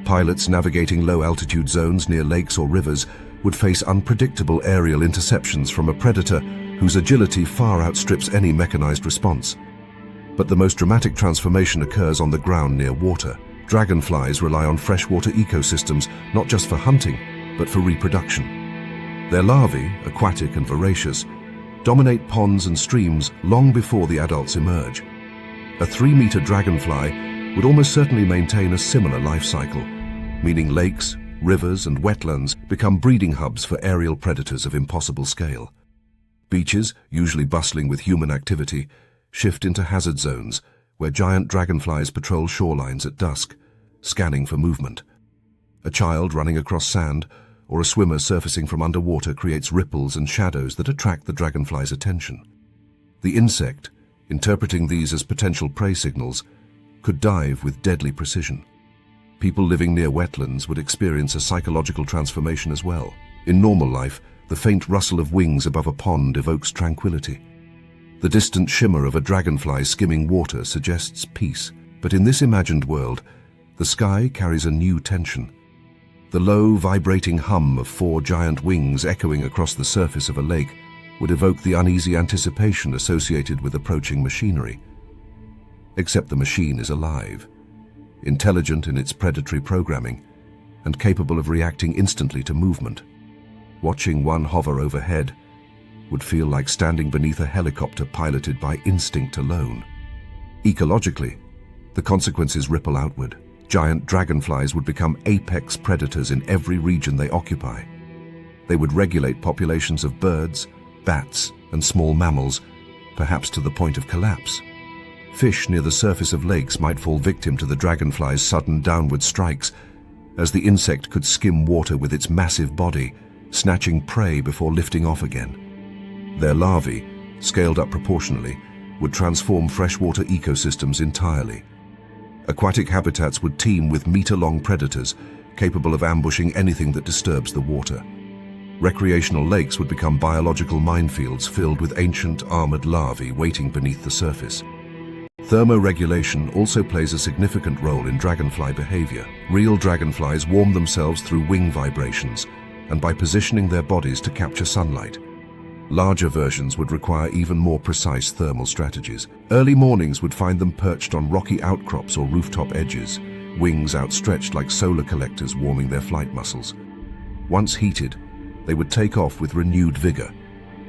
[SPEAKER 1] Pilots navigating low-altitude zones near lakes or rivers would face unpredictable aerial interceptions from a predator whose agility far outstrips any mechanized response. But the most dramatic transformation occurs on the ground near water. Dragonflies rely on freshwater ecosystems not just for hunting, but for reproduction. Their larvae, aquatic and voracious, dominate ponds and streams long before the adults emerge. A 3-meter dragonfly would almost certainly maintain a similar life cycle, meaning lakes, rivers and wetlands become breeding hubs for aerial predators of impossible scale. Beaches, usually bustling with human activity, shift into hazard zones where giant dragonflies patrol shorelines at dusk, scanning for movement. A child running across sand or a swimmer surfacing from underwater creates ripples and shadows that attract the dragonfly's attention. The insect, interpreting these as potential prey signals, could dive with deadly precision. People living near wetlands would experience a psychological transformation as well. In normal life, the faint rustle of wings above a pond evokes tranquility. The distant shimmer of a dragonfly skimming water suggests peace. But in this imagined world, the sky carries a new tension. The low, vibrating hum of 4 giant wings echoing across the surface of a lake would evoke the uneasy anticipation associated with approaching machinery. Except the machine is alive, intelligent in its predatory programming, and capable of reacting instantly to movement. Watching one hover overhead would feel like standing beneath a helicopter piloted by instinct alone. Ecologically, the consequences ripple outward. Giant dragonflies would become apex predators in every region they occupy. They would regulate populations of birds, bats, and small mammals, perhaps to the point of collapse. Fish near the surface of lakes might fall victim to the dragonfly's sudden downward strikes, as the insect could skim water with its massive body, snatching prey before lifting off again. Their larvae, scaled up proportionally, would transform freshwater ecosystems entirely. Aquatic habitats would teem with meter-long predators, capable of ambushing anything that disturbs the water. Recreational lakes would become biological minefields filled with ancient, armored larvae waiting beneath the surface. Thermoregulation also plays a significant role in dragonfly behavior. Real dragonflies warm themselves through wing vibrations and by positioning their bodies to capture sunlight. Larger versions would require even more precise thermal strategies. Early mornings would find them perched on rocky outcrops or rooftop edges, wings outstretched like solar collectors warming their flight muscles. Once heated, they would take off with renewed vigor,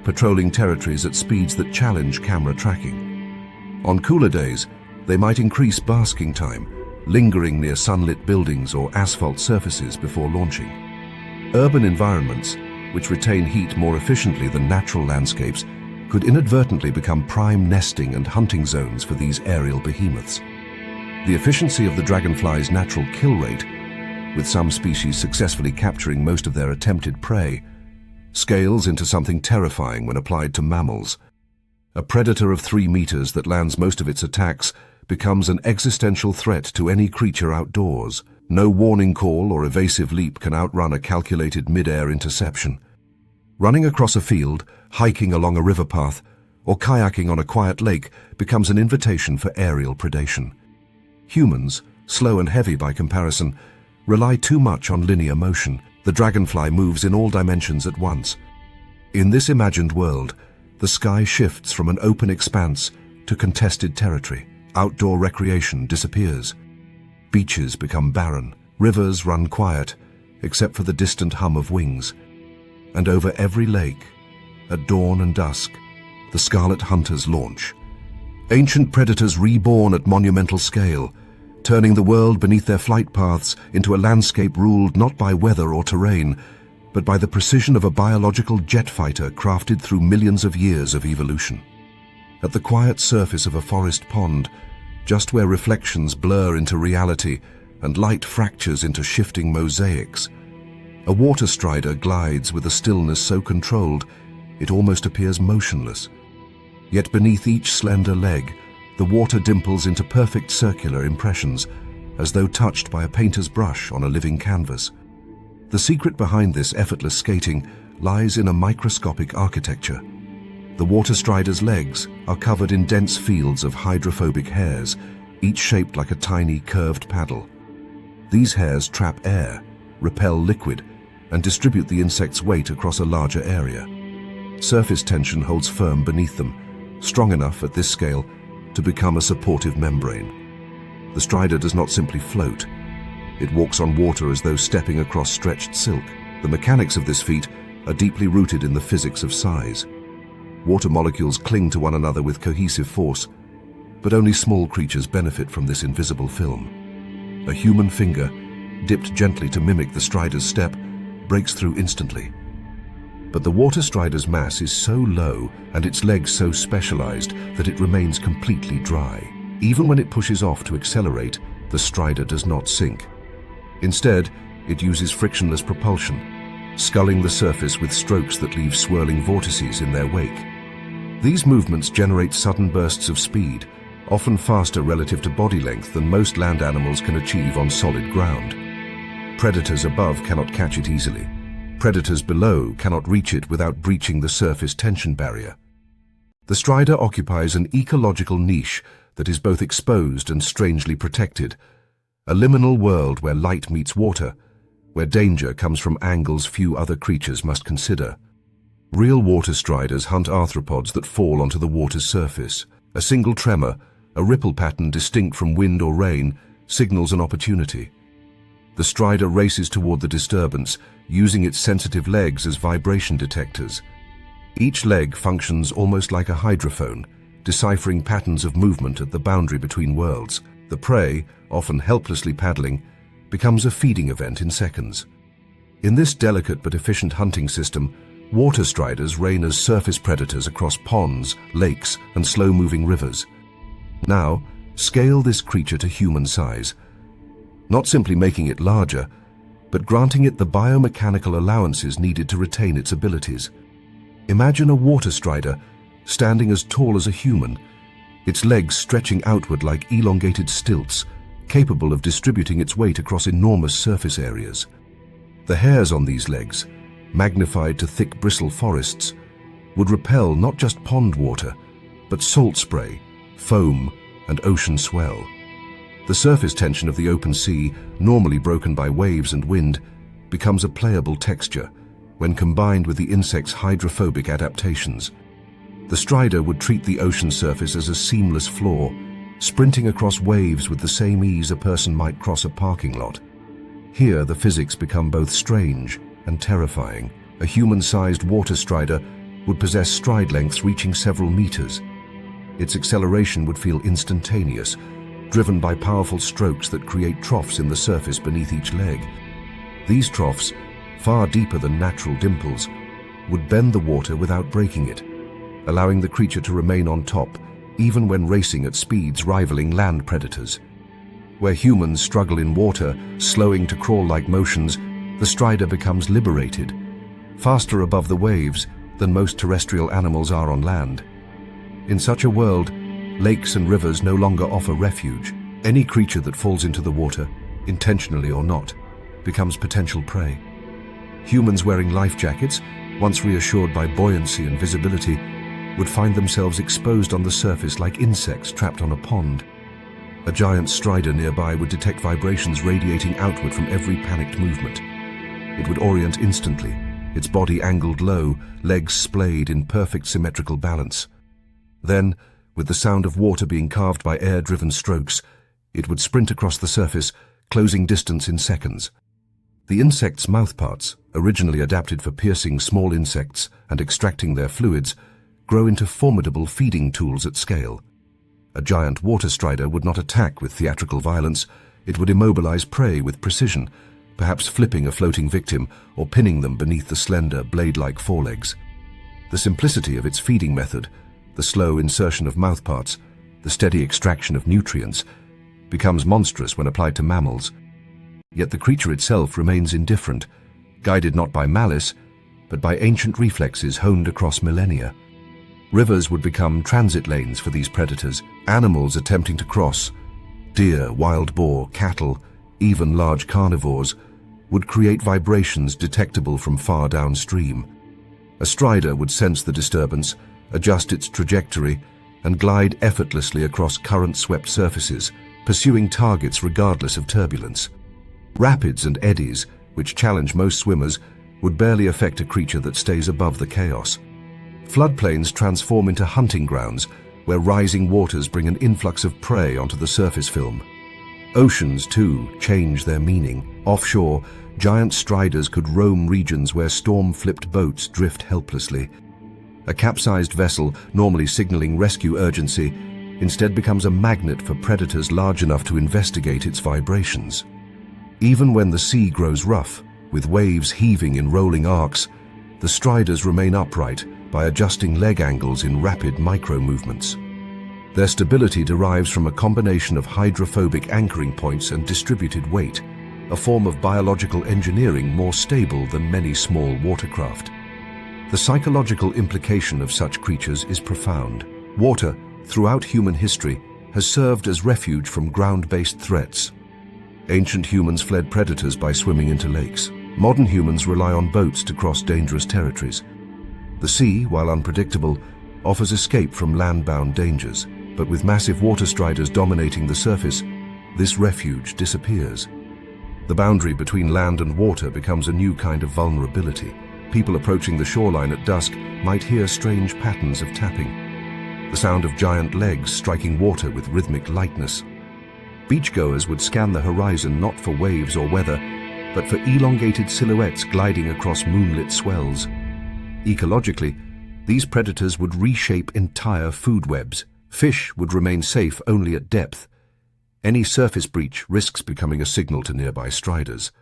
[SPEAKER 1] patrolling territories at speeds that challenge camera tracking. On cooler days, they might increase basking time, lingering near sunlit buildings or asphalt surfaces before launching. Urban environments, which retain heat more efficiently than natural landscapes, could inadvertently become prime nesting and hunting zones for these aerial behemoths. The efficiency of the dragonfly's natural kill rate, with some species successfully capturing most of their attempted prey, scales into something terrifying when applied to mammals. A predator of 3 meters that lands most of its attacks becomes an existential threat to any creature outdoors. No warning call or evasive leap can outrun a calculated mid-air interception. Running across a field, hiking along a river path, or kayaking on a quiet lake becomes an invitation for aerial predation. Humans, slow and heavy by comparison, rely too much on linear motion. The dragonfly moves in all dimensions at once. In this imagined world, the sky shifts from an open expanse to contested territory. Outdoor recreation disappears. Beaches become barren. Rivers run quiet, except for the distant hum of wings. And over every lake, at dawn and dusk, the scarlet hunters launch. Ancient predators reborn at monumental scale, turning the world beneath their flight paths into a landscape ruled not by weather or terrain, but by the precision of a biological jet fighter crafted through millions of years of evolution. At the quiet surface of a forest pond, just where reflections blur into reality and light fractures into shifting mosaics, a water strider glides with a stillness so controlled it almost appears motionless. Yet beneath each slender leg, the water dimples into perfect circular impressions, as though touched by a painter's brush on a living canvas. The secret behind this effortless skating lies in a microscopic architecture. The water strider's legs are covered in dense fields of hydrophobic hairs, each shaped like a tiny curved paddle. These hairs trap air, repel liquid, and distribute the insect's weight across a larger area. Surface tension holds firm beneath them, strong enough at this scale to become a supportive membrane. The strider does not simply float. It walks on water as though stepping across stretched silk. The mechanics of this feat are deeply rooted in the physics of size. Water molecules cling to one another with cohesive force, but only small creatures benefit from this invisible film. A human finger, dipped gently to mimic the strider's step, breaks through instantly. But the water strider's mass is so low and its legs so specialized that it remains completely dry. Even when it pushes off to accelerate, the strider does not sink. Instead, it uses frictionless propulsion, sculling the surface with strokes that leave swirling vortices in their wake. These movements generate sudden bursts of speed, often faster relative to body length than most land animals can achieve on solid ground. Predators above cannot catch it easily. Predators below cannot reach it without breaching the surface tension barrier. The strider occupies an ecological niche that is both exposed and strangely protected, a liminal world where light meets water, where danger comes from angles few other creatures must consider. Real water striders hunt arthropods that fall onto the water's surface. A single tremor, a ripple pattern distinct from wind or rain, signals an opportunity. The strider races toward the disturbance, using its sensitive legs as vibration detectors. Each leg functions almost like a hydrophone, deciphering patterns of movement at the boundary between worlds. The prey, often helplessly paddling, becomes a feeding event in seconds. In this delicate but efficient hunting system, water striders reign as surface predators across ponds, lakes, and slow-moving rivers. Now, scale this creature to human size, not simply making it larger, but granting it the biomechanical allowances needed to retain its abilities. Imagine a water strider standing as tall as a human, its legs stretching outward like elongated stilts, capable of distributing its weight across enormous surface areas. The hairs on these legs, magnified to thick bristle forests, would repel not just pond water, but salt spray, foam, and ocean swell. The surface tension of the open sea, normally broken by waves and wind, becomes a playable texture when combined with the insect's hydrophobic adaptations. The strider would treat the ocean surface as a seamless floor, sprinting across waves with the same ease a person might cross a parking lot. Here, the physics become both strange and terrifying. A human-sized water strider would possess stride lengths reaching several meters. Its acceleration would feel instantaneous, driven by powerful strokes that create troughs in the surface beneath each leg. These troughs, far deeper than natural dimples, would bend the water without breaking it, allowing the creature to remain on top, even when racing at speeds rivaling land predators. Where humans struggle in water, slowing to crawl-like motions, the strider becomes liberated, faster above the waves than most terrestrial animals are on land. In such a world, lakes and rivers no longer offer refuge. Any creature that falls into the water, intentionally or not, becomes potential prey. Humans wearing life jackets, once reassured by buoyancy and visibility, would find themselves exposed on the surface like insects trapped on a pond. A giant strider nearby would detect vibrations radiating outward from every panicked movement. It would orient instantly, its body angled low, legs splayed in perfect symmetrical balance. Then, with the sound of water being carved by air-driven strokes, it would sprint across the surface, closing distance in seconds. The insect's mouthparts, originally adapted for piercing small insects and extracting their fluids, grow into formidable feeding tools at scale. A giant water strider would not attack with theatrical violence. It would immobilize prey with precision, perhaps flipping a floating victim or pinning them beneath the slender, blade-like forelegs. The simplicity of its feeding method, the slow insertion of mouthparts, the steady extraction of nutrients, becomes monstrous when applied to mammals. Yet the creature itself remains indifferent, guided not by malice, but by ancient reflexes honed across millennia. Rivers would become transit lanes for these predators, animals attempting to cross. Deer, wild boar, cattle, even large carnivores, would create vibrations detectable from far downstream. A strider would sense the disturbance, adjust its trajectory, and glide effortlessly across current-swept surfaces, pursuing targets regardless of turbulence. Rapids and eddies, which challenge most swimmers, would barely affect a creature that stays above the chaos. Floodplains transform into hunting grounds, where rising waters bring an influx of prey onto the surface film. Oceans, too, change their meaning. Offshore, giant striders could roam regions where storm-flipped boats drift helplessly. A capsized vessel, normally signaling rescue urgency, instead becomes a magnet for predators large enough to investigate its vibrations. Even when the sea grows rough, with waves heaving in rolling arcs, the striders remain upright by adjusting leg angles in rapid micro-movements. Their stability derives from a combination of hydrophobic anchoring points and distributed weight, a form of biological engineering more stable than many small watercraft. The psychological implication of such creatures is profound. Water, throughout human history, has served as refuge from ground-based threats. Ancient humans fled predators by swimming into lakes. Modern humans rely on boats to cross dangerous territories. The sea, while unpredictable, offers escape from land-bound dangers, but with massive water striders dominating the surface, this refuge disappears. The boundary between land and water becomes a new kind of vulnerability. People approaching the shoreline at dusk might hear strange patterns of tapping, the sound of giant legs striking water with rhythmic lightness. Beachgoers would scan the horizon not for waves or weather, but for elongated silhouettes gliding across moonlit swells. Ecologically, these predators would reshape entire food webs. Fish would remain safe only at depth. Any surface breach risks becoming a signal to nearby striders.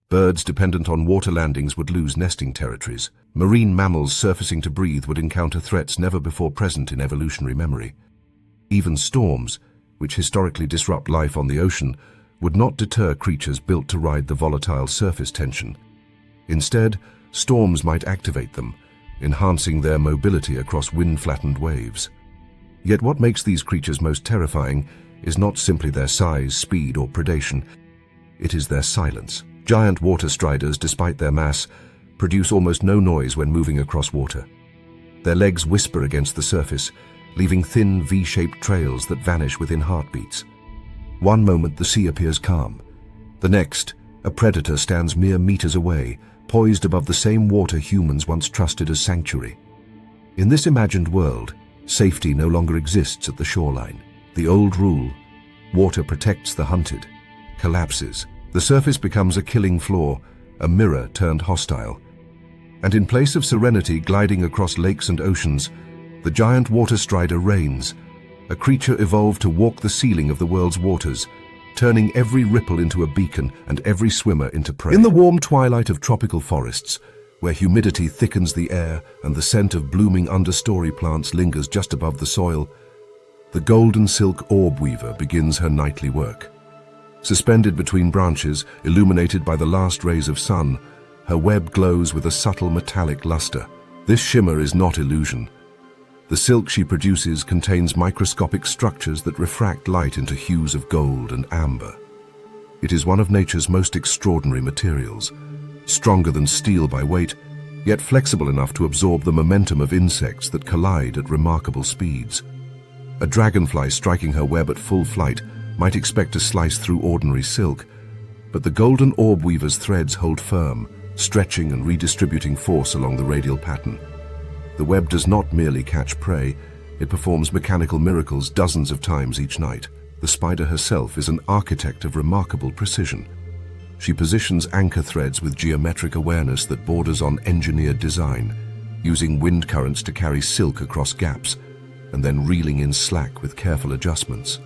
[SPEAKER 1] Birds dependent on water landings would lose nesting territories. Marine mammals surfacing to breathe would encounter threats never before present in evolutionary memory. Even storms, which historically disrupt life on the ocean, would not deter creatures built to ride the volatile surface tension. Instead, storms might activate them, enhancing their mobility across wind-flattened waves. Yet what makes these creatures most terrifying is not simply their size, speed, or predation. It is their silence. Giant water striders, despite their mass, produce almost no noise when moving across water. Their legs whisper against the surface, leaving thin V-shaped trails that vanish within heartbeats. One moment the sea appears calm. The next, a predator stands mere meters away, poised above the same water humans once trusted as sanctuary. In this imagined world, safety no longer exists at the shoreline. The old rule, water protects the hunted, collapses. The surface becomes a killing floor, a mirror turned hostile. And in place of serenity gliding across lakes and oceans, the giant water strider reigns, a creature evolved to walk the ceiling of the world's waters, turning every ripple into a beacon and every swimmer into prey. In the warm twilight of tropical forests, where humidity thickens the air and the scent of blooming understory plants lingers just above the soil, the golden silk orb-weaver begins her nightly work. Suspended between branches, illuminated by the last rays of sun, her web glows with a subtle metallic luster. This shimmer is not illusion. The silk she produces contains microscopic structures that refract light into hues of gold and amber. It is one of nature's most extraordinary materials, stronger than steel by weight, yet flexible enough to absorb the momentum of insects that collide at remarkable speeds. A dragonfly striking her web at full flight might expect to slice through ordinary silk, but the golden orb-weaver's threads hold firm, stretching and redistributing force along the radial pattern. The web does not merely catch prey, it performs mechanical miracles dozens of times each night. The spider herself is an architect of remarkable precision. She positions anchor threads with geometric awareness that borders on engineered design, using wind currents to carry silk across gaps, and then reeling in slack with careful adjustments.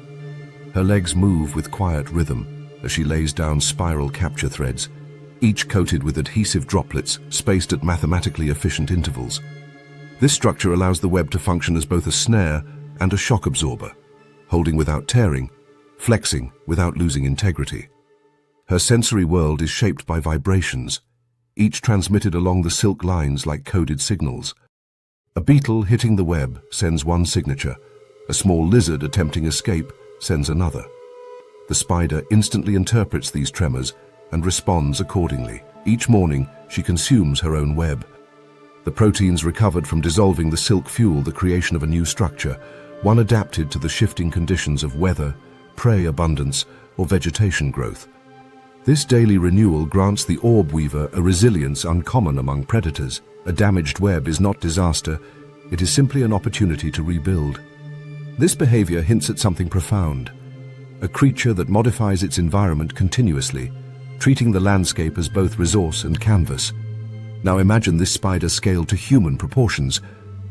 [SPEAKER 1] Her legs move with quiet rhythm as she lays down spiral capture threads, each coated with adhesive droplets spaced at mathematically efficient intervals. This structure allows the web to function as both a snare and a shock absorber, holding without tearing, flexing without losing integrity. Her sensory world is shaped by vibrations, each transmitted along the silk lines like coded signals. A beetle hitting the web sends one signature, a small lizard attempting escape sends another. The spider instantly interprets these tremors and responds accordingly. Each morning, she consumes her own web, The proteins recovered from dissolving the silk fuel the creation of a new structure, one adapted to the shifting conditions of weather, prey abundance, or vegetation growth. This daily renewal grants the orb-weaver a resilience uncommon among predators. A damaged web is not disaster, it is simply an opportunity to rebuild. This behavior hints at something profound, a creature that modifies its environment continuously, treating the landscape as both resource and canvas. Now imagine this spider scaled to human proportions,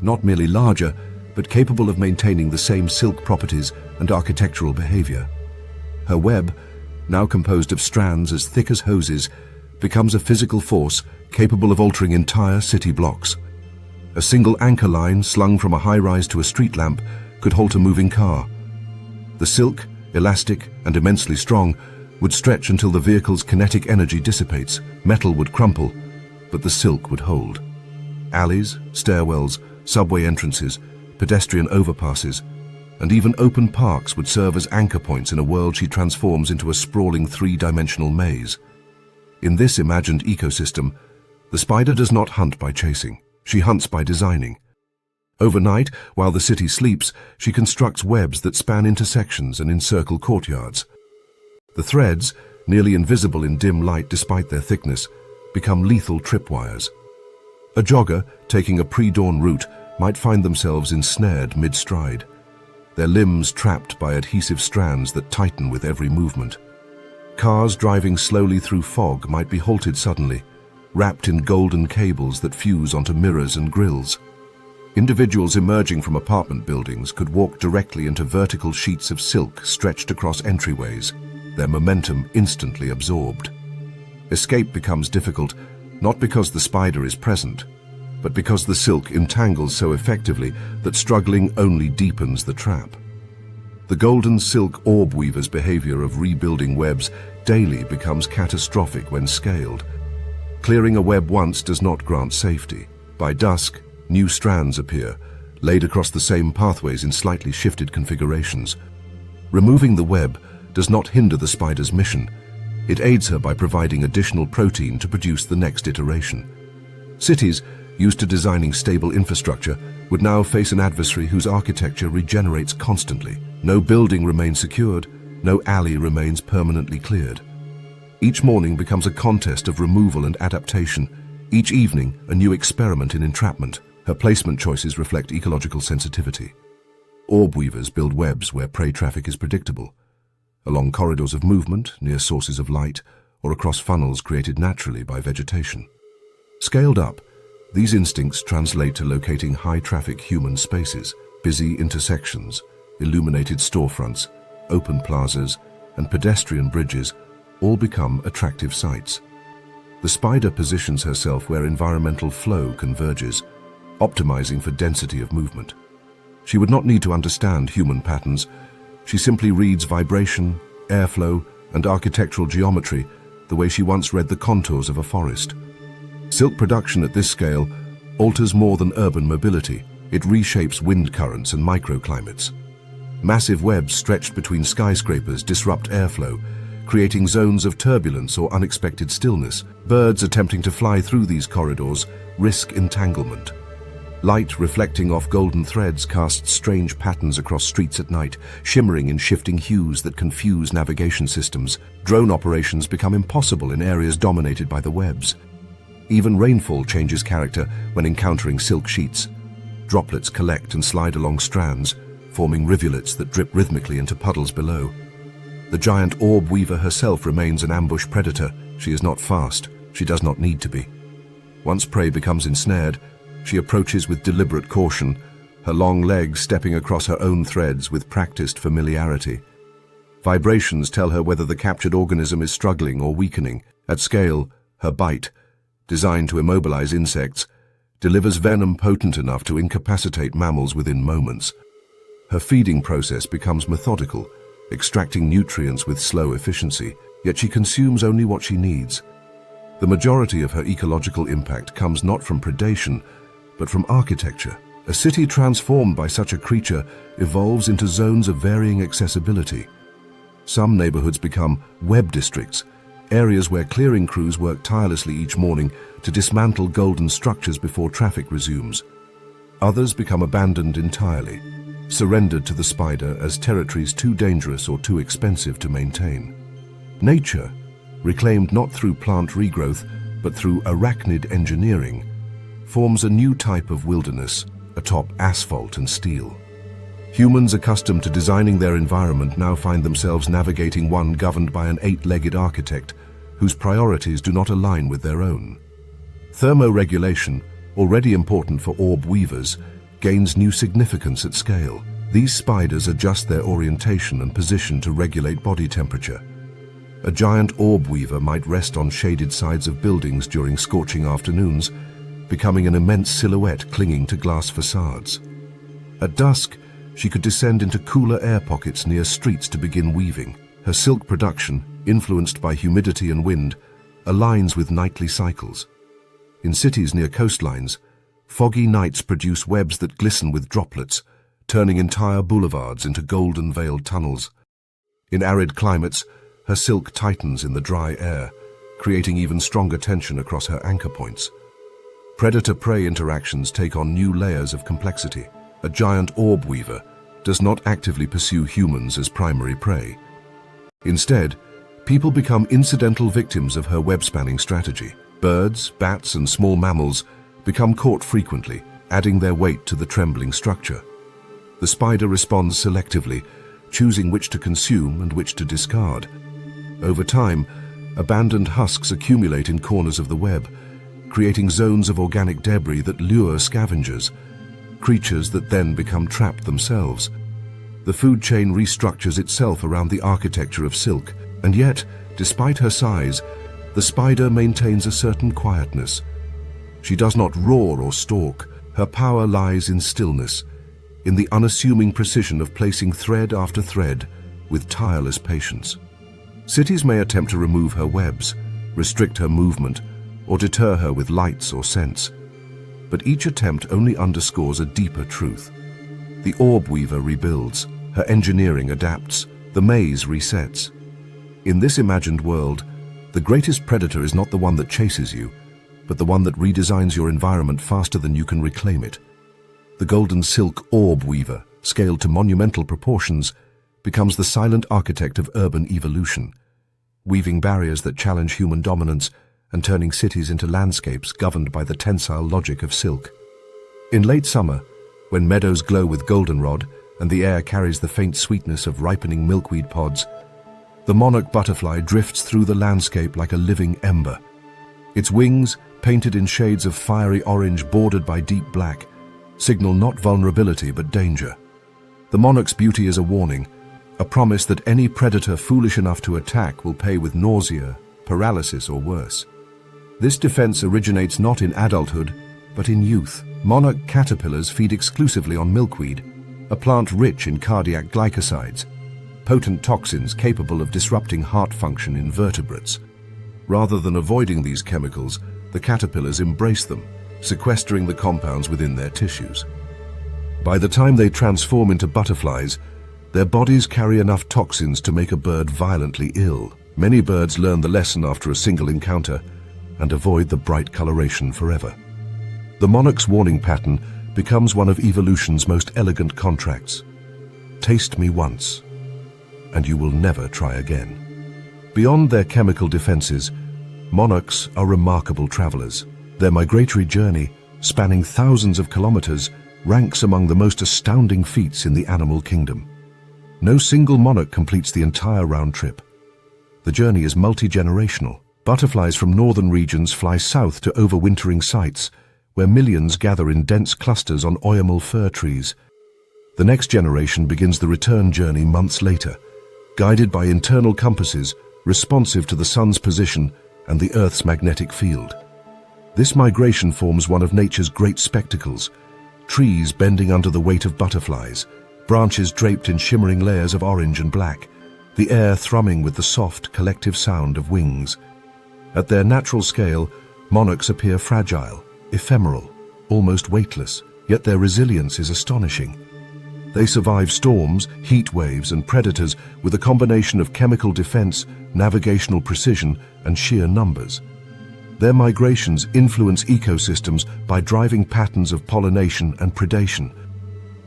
[SPEAKER 1] not merely larger, but capable of maintaining the same silk properties and architectural behavior. Her web, now composed of strands as thick as hoses, becomes a physical force capable of altering entire city blocks. A single anchor line slung from a high-rise to a street lamp could halt a moving car. The silk, elastic and immensely strong, would stretch until the vehicle's kinetic energy dissipates. Metal would crumple, but the silk would hold. Alleys, stairwells, subway entrances, pedestrian overpasses, and even open parks would serve as anchor points in a world she transforms into a sprawling three-dimensional maze. In this imagined ecosystem, the spider does not hunt by chasing, she hunts by designing. Overnight, while the city sleeps, she constructs webs that span intersections and encircle courtyards. The threads, nearly invisible in dim light despite their thickness, become lethal tripwires. A jogger, taking a pre-dawn route, might find themselves ensnared mid-stride, their limbs trapped by adhesive strands that tighten with every movement. Cars driving slowly through fog might be halted suddenly, wrapped in golden cables that fuse onto mirrors and grills. Individuals emerging from apartment buildings could walk directly into vertical sheets of silk stretched across entryways, their momentum instantly absorbed. Escape becomes difficult, not because the spider is present, but because the silk entangles so effectively that struggling only deepens the trap. The golden silk orb-weaver's behavior of rebuilding webs daily becomes catastrophic when scaled. Clearing a web once does not grant safety. By dusk, new strands appear, laid across the same pathways in slightly shifted configurations. Removing the web does not hinder the spider's mission. It aids her by providing additional protein to produce the next iteration. Cities, used to designing stable infrastructure, would now face an adversary whose architecture regenerates constantly. No building remains secured, no alley remains permanently cleared. Each morning becomes a contest of removal and adaptation, each evening a new experiment in entrapment. Her placement choices reflect ecological sensitivity. Orb-weavers build webs where prey traffic is predictable, along corridors of movement, near sources of light, or across funnels created naturally by vegetation. Scaled up, these instincts translate to locating high-traffic human spaces, busy intersections, illuminated storefronts, open plazas, and pedestrian bridges all become attractive sites. The spider positions herself where environmental flow converges, optimizing for density of movement. She would not need to understand human patterns. She simply reads vibration, airflow, and architectural geometry the way she once read the contours of a forest. Silk production at this scale alters more than urban mobility. It reshapes wind currents and microclimates. Massive webs stretched between skyscrapers disrupt airflow, creating zones of turbulence or unexpected stillness. Birds attempting to fly through these corridors risk entanglement. Light reflecting off golden threads casts strange patterns across streets at night, shimmering in shifting hues that confuse navigation systems. Drone operations become impossible in areas dominated by the webs. Even rainfall changes character when encountering silk sheets. Droplets collect and slide along strands, forming rivulets that drip rhythmically into puddles below. The giant orb-weaver herself remains an ambush predator. She is not fast. She does not need to be. Once prey becomes ensnared, she approaches with deliberate caution, her long legs stepping across her own threads with practiced familiarity. Vibrations tell her whether the captured organism is struggling or weakening. At scale, her bite, designed to immobilize insects, delivers venom potent enough to incapacitate mammals within moments. Her feeding process becomes methodical, extracting nutrients with slow efficiency, yet she consumes only what she needs. The majority of her ecological impact comes not from predation, but from architecture. A city transformed by such a creature evolves into zones of varying accessibility. Some neighborhoods become web districts, areas where clearing crews work tirelessly each morning to dismantle golden structures before traffic resumes. Others become abandoned entirely, surrendered to the spider as territories too dangerous or too expensive to maintain. Nature, reclaimed not through plant regrowth but through arachnid engineering, forms a new type of wilderness atop asphalt and steel. Humans accustomed to designing their environment now find themselves navigating one governed by an eight-legged architect whose priorities do not align with their own. Thermoregulation, already important for orb-weavers, gains new significance at scale. These spiders adjust their orientation and position to regulate body temperature. A giant orb-weaver might rest on shaded sides of buildings during scorching afternoons, becoming an immense silhouette clinging to glass facades. At dusk, she could descend into cooler air pockets near streets to begin weaving. Her silk production, influenced by humidity and wind, aligns with nightly cycles. In cities near coastlines, foggy nights produce webs that glisten with droplets, turning entire boulevards into golden-veiled tunnels. In arid climates, her silk tightens in the dry air, creating even stronger tension across her anchor points. Predator-prey interactions take on new layers of complexity. A giant orb-weaver does not actively pursue humans as primary prey. Instead, people become incidental victims of her web-spanning strategy. Birds, bats, and small mammals become caught frequently, adding their weight to the trembling structure. The spider responds selectively, choosing which to consume and which to discard. Over time, abandoned husks accumulate in corners of the web, creating zones of organic debris that lure scavengers, creatures that then become trapped themselves. The food chain restructures itself around the architecture of silk, and yet, despite her size, the spider maintains a certain quietness. She does not roar or stalk. Her power lies in stillness, in the unassuming precision of placing thread after thread with tireless patience. Cities may attempt to remove her webs, restrict her movement, or deter her with lights or scents. But each attempt only underscores a deeper truth. The orb-weaver rebuilds, her engineering adapts, the maze resets. In this imagined world, the greatest predator is not the one that chases you, but the one that redesigns your environment faster than you can reclaim it. The golden silk orb-weaver, scaled to monumental proportions, becomes the silent architect of urban evolution, weaving barriers that challenge human dominance and turning cities into landscapes governed by the tensile logic of silk. In late summer, when meadows glow with goldenrod and the air carries the faint sweetness of ripening milkweed pods, the monarch butterfly drifts through the landscape like a living ember. Its wings, painted in shades of fiery orange bordered by deep black, signal not vulnerability but danger. The monarch's beauty is a warning, a promise that any predator foolish enough to attack will pay with nausea, paralysis, or worse. This defense originates not in adulthood, but in youth. Monarch caterpillars feed exclusively on milkweed, a plant rich in cardiac glycosides, potent toxins capable of disrupting heart function in vertebrates. Rather than avoiding these chemicals, the caterpillars embrace them, sequestering the compounds within their tissues. By the time they transform into butterflies, their bodies carry enough toxins to make a bird violently ill. Many birds learn the lesson after a single encounter and avoid the bright coloration forever. The monarch's warning pattern becomes one of evolution's most elegant contracts. Taste me once, and you will never try again. Beyond their chemical defenses, monarchs are remarkable travelers. Their migratory journey, spanning thousands of kilometers, ranks among the most astounding feats in the animal kingdom. No single monarch completes the entire round trip. The journey is multi-generational. Butterflies from northern regions fly south to overwintering sites, where millions gather in dense clusters on oyamel fir trees. The next generation begins the return journey months later, guided by internal compasses responsive to the sun's position and the Earth's magnetic field. This migration forms one of nature's great spectacles, trees bending under the weight of butterflies, branches draped in shimmering layers of orange and black, the air thrumming with the soft, collective sound of wings. At their natural scale, monarchs appear fragile, ephemeral, almost weightless, yet their resilience is astonishing. They survive storms, heat waves, and predators with a combination of chemical defense, navigational precision, and sheer numbers. Their migrations influence ecosystems by driving patterns of pollination and predation.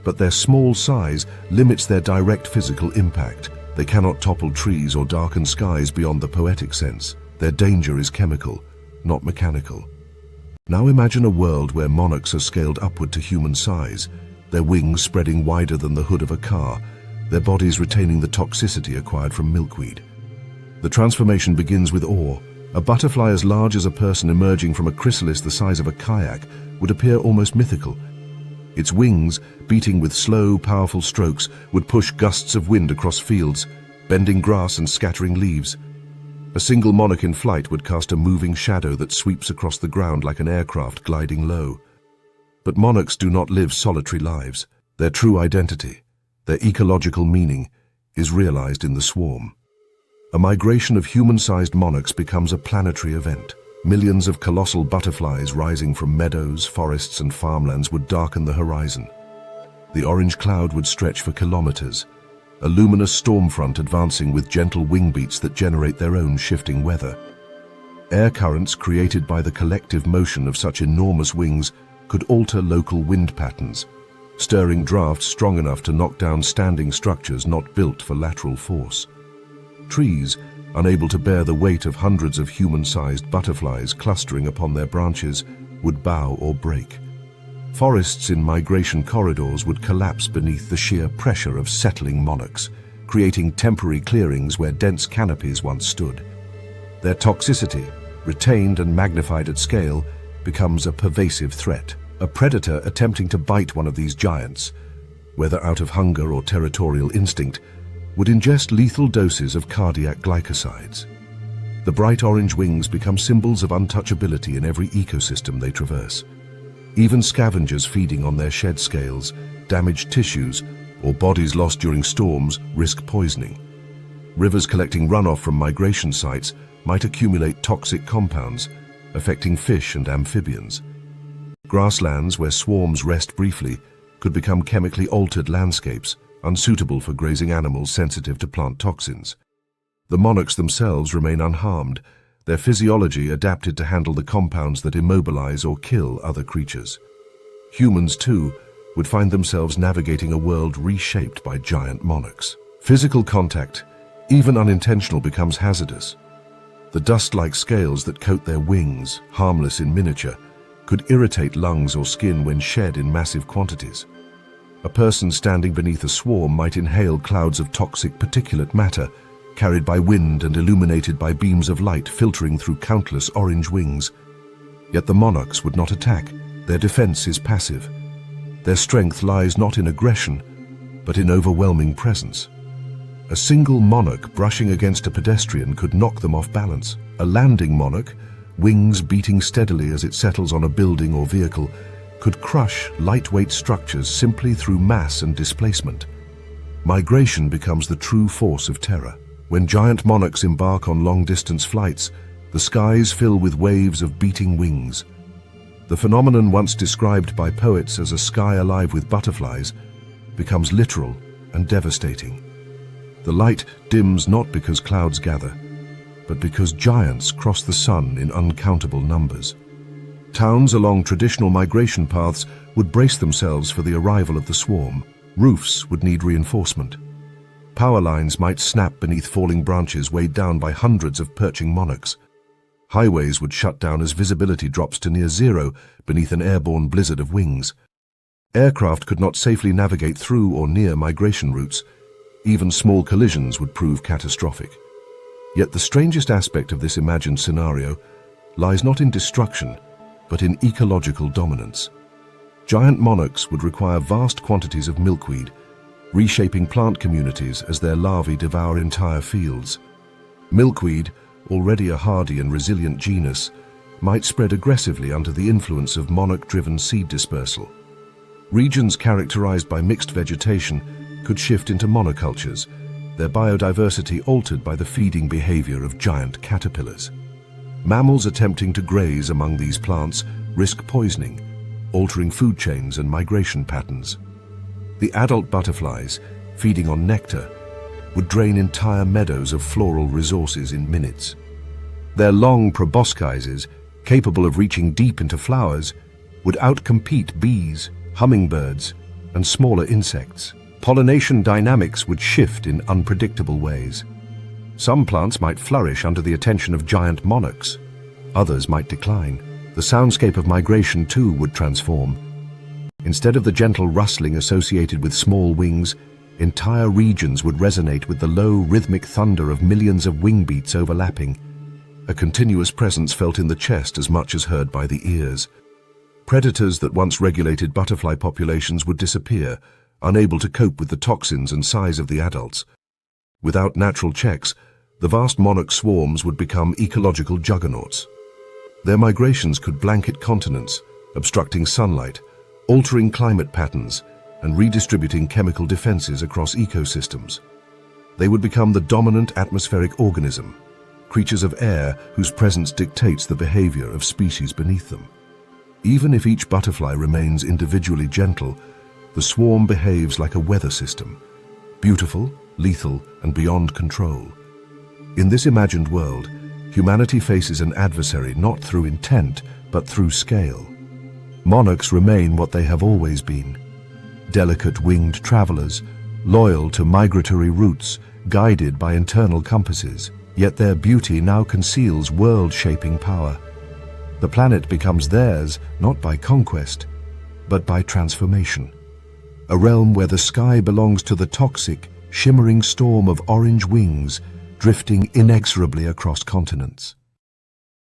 [SPEAKER 1] But their small size limits their direct physical impact. They cannot topple trees or darken skies beyond the poetic sense. Their danger is chemical, not mechanical. Now imagine a world where monarchs are scaled upward to human size, their wings spreading wider than the hood of a car, their bodies retaining the toxicity acquired from milkweed. The transformation begins with awe. A butterfly as large as a person emerging from a chrysalis the size of a kayak would appear almost mythical. Its wings, beating with slow, powerful strokes, would push gusts of wind across fields, bending grass and scattering leaves. A single monarch in flight would cast a moving shadow that sweeps across the ground like an aircraft gliding low. But monarchs do not live solitary lives. Their true identity, their ecological meaning, is realized in the swarm. A migration of human-sized monarchs becomes a planetary event. Millions of colossal butterflies rising from meadows, forests, and farmlands would darken the horizon. The orange cloud would stretch for kilometers, a luminous storm front advancing with gentle wing beats that generate their own shifting weather. Air currents created by the collective motion of such enormous wings could alter local wind patterns, stirring drafts strong enough to knock down standing structures not built for lateral force. Trees, unable to bear the weight of hundreds of human-sized butterflies clustering upon their branches, would bow or break. Forests in migration corridors would collapse beneath the sheer pressure of settling monarchs, creating temporary clearings where dense canopies once stood. Their toxicity, retained and magnified at scale, becomes a pervasive threat. A predator attempting to bite one of these giants, whether out of hunger or territorial instinct, would ingest lethal doses of cardiac glycosides. The bright orange wings become symbols of untouchability in every ecosystem they traverse. Even scavengers feeding on their shed scales, damaged tissues, or bodies lost during storms risk poisoning. Rivers collecting runoff from migration sites might accumulate toxic compounds, affecting fish and amphibians. Grasslands where swarms rest briefly could become chemically altered landscapes, unsuitable for grazing animals sensitive to plant toxins. The monarchs themselves remain unharmed, their physiology adapted to handle the compounds that immobilize or kill other creatures. Humans, too, would find themselves navigating a world reshaped by giant monarchs. Physical contact, even unintentional, becomes hazardous. The dust-like scales that coat their wings, harmless in miniature, could irritate lungs or skin when shed in massive quantities. A person standing beneath a swarm might inhale clouds of toxic particulate matter, carried by wind and illuminated by beams of light filtering through countless orange wings. Yet the monarchs would not attack. Their defense is passive. Their strength lies not in aggression, but in overwhelming presence. A single monarch brushing against a pedestrian could knock them off balance. A landing monarch, wings beating steadily as it settles on a building or vehicle, could crush lightweight structures simply through mass and displacement. Migration becomes the true force of terror. When giant monarchs embark on long-distance flights, the skies fill with waves of beating wings. The phenomenon once described by poets as a sky alive with butterflies becomes literal and devastating. The light dims not because clouds gather, but because giants cross the sun in uncountable numbers. Towns along traditional migration paths would brace themselves for the arrival of the swarm. Roofs would need reinforcement. Power lines might snap beneath falling branches weighed down by hundreds of perching monarchs. Highways would shut down as visibility drops to near zero beneath an airborne blizzard of wings. Aircraft could not safely navigate through or near migration routes. Even small collisions would prove catastrophic. Yet the strangest aspect of this imagined scenario lies not in destruction, but in ecological dominance. Giant monarchs would require vast quantities of milkweed, reshaping plant communities as their larvae devour entire fields. Milkweed, already a hardy and resilient genus, might spread aggressively under the influence of monarch-driven seed dispersal. Regions characterized by mixed vegetation could shift into monocultures, their biodiversity altered by the feeding behavior of giant caterpillars. Mammals attempting to graze among these plants risk poisoning, altering food chains and migration patterns. The adult butterflies, feeding on nectar, would drain entire meadows of floral resources in minutes. Their long proboscises, capable of reaching deep into flowers, would outcompete bees, hummingbirds, and smaller insects. Pollination dynamics would shift in unpredictable ways. Some plants might flourish under the attention of giant monarchs. Others might decline. The soundscape of migration, too, would transform. Instead of the gentle rustling associated with small wings, entire regions would resonate with the low, rhythmic thunder of millions of wing beats overlapping, a continuous presence felt in the chest as much as heard by the ears. Predators that once regulated butterfly populations would disappear, unable to cope with the toxins and size of the adults. Without natural checks, the vast monarch swarms would become ecological juggernauts. Their migrations could blanket continents, obstructing sunlight, altering climate patterns, and redistributing chemical defenses across ecosystems. They would become the dominant atmospheric organism, creatures of air whose presence dictates the behavior of species beneath them. Even if each butterfly remains individually gentle, the swarm behaves like a weather system, beautiful, lethal, and beyond control. In this imagined world, humanity faces an adversary not through intent, but through scale. Monarchs remain what they have always been: delicate winged travelers, loyal to migratory routes, guided by internal compasses. Yet their beauty now conceals world-shaping power. The planet becomes theirs not by conquest, but by transformation. A realm where the sky belongs to the toxic, shimmering storm of orange wings drifting inexorably across continents.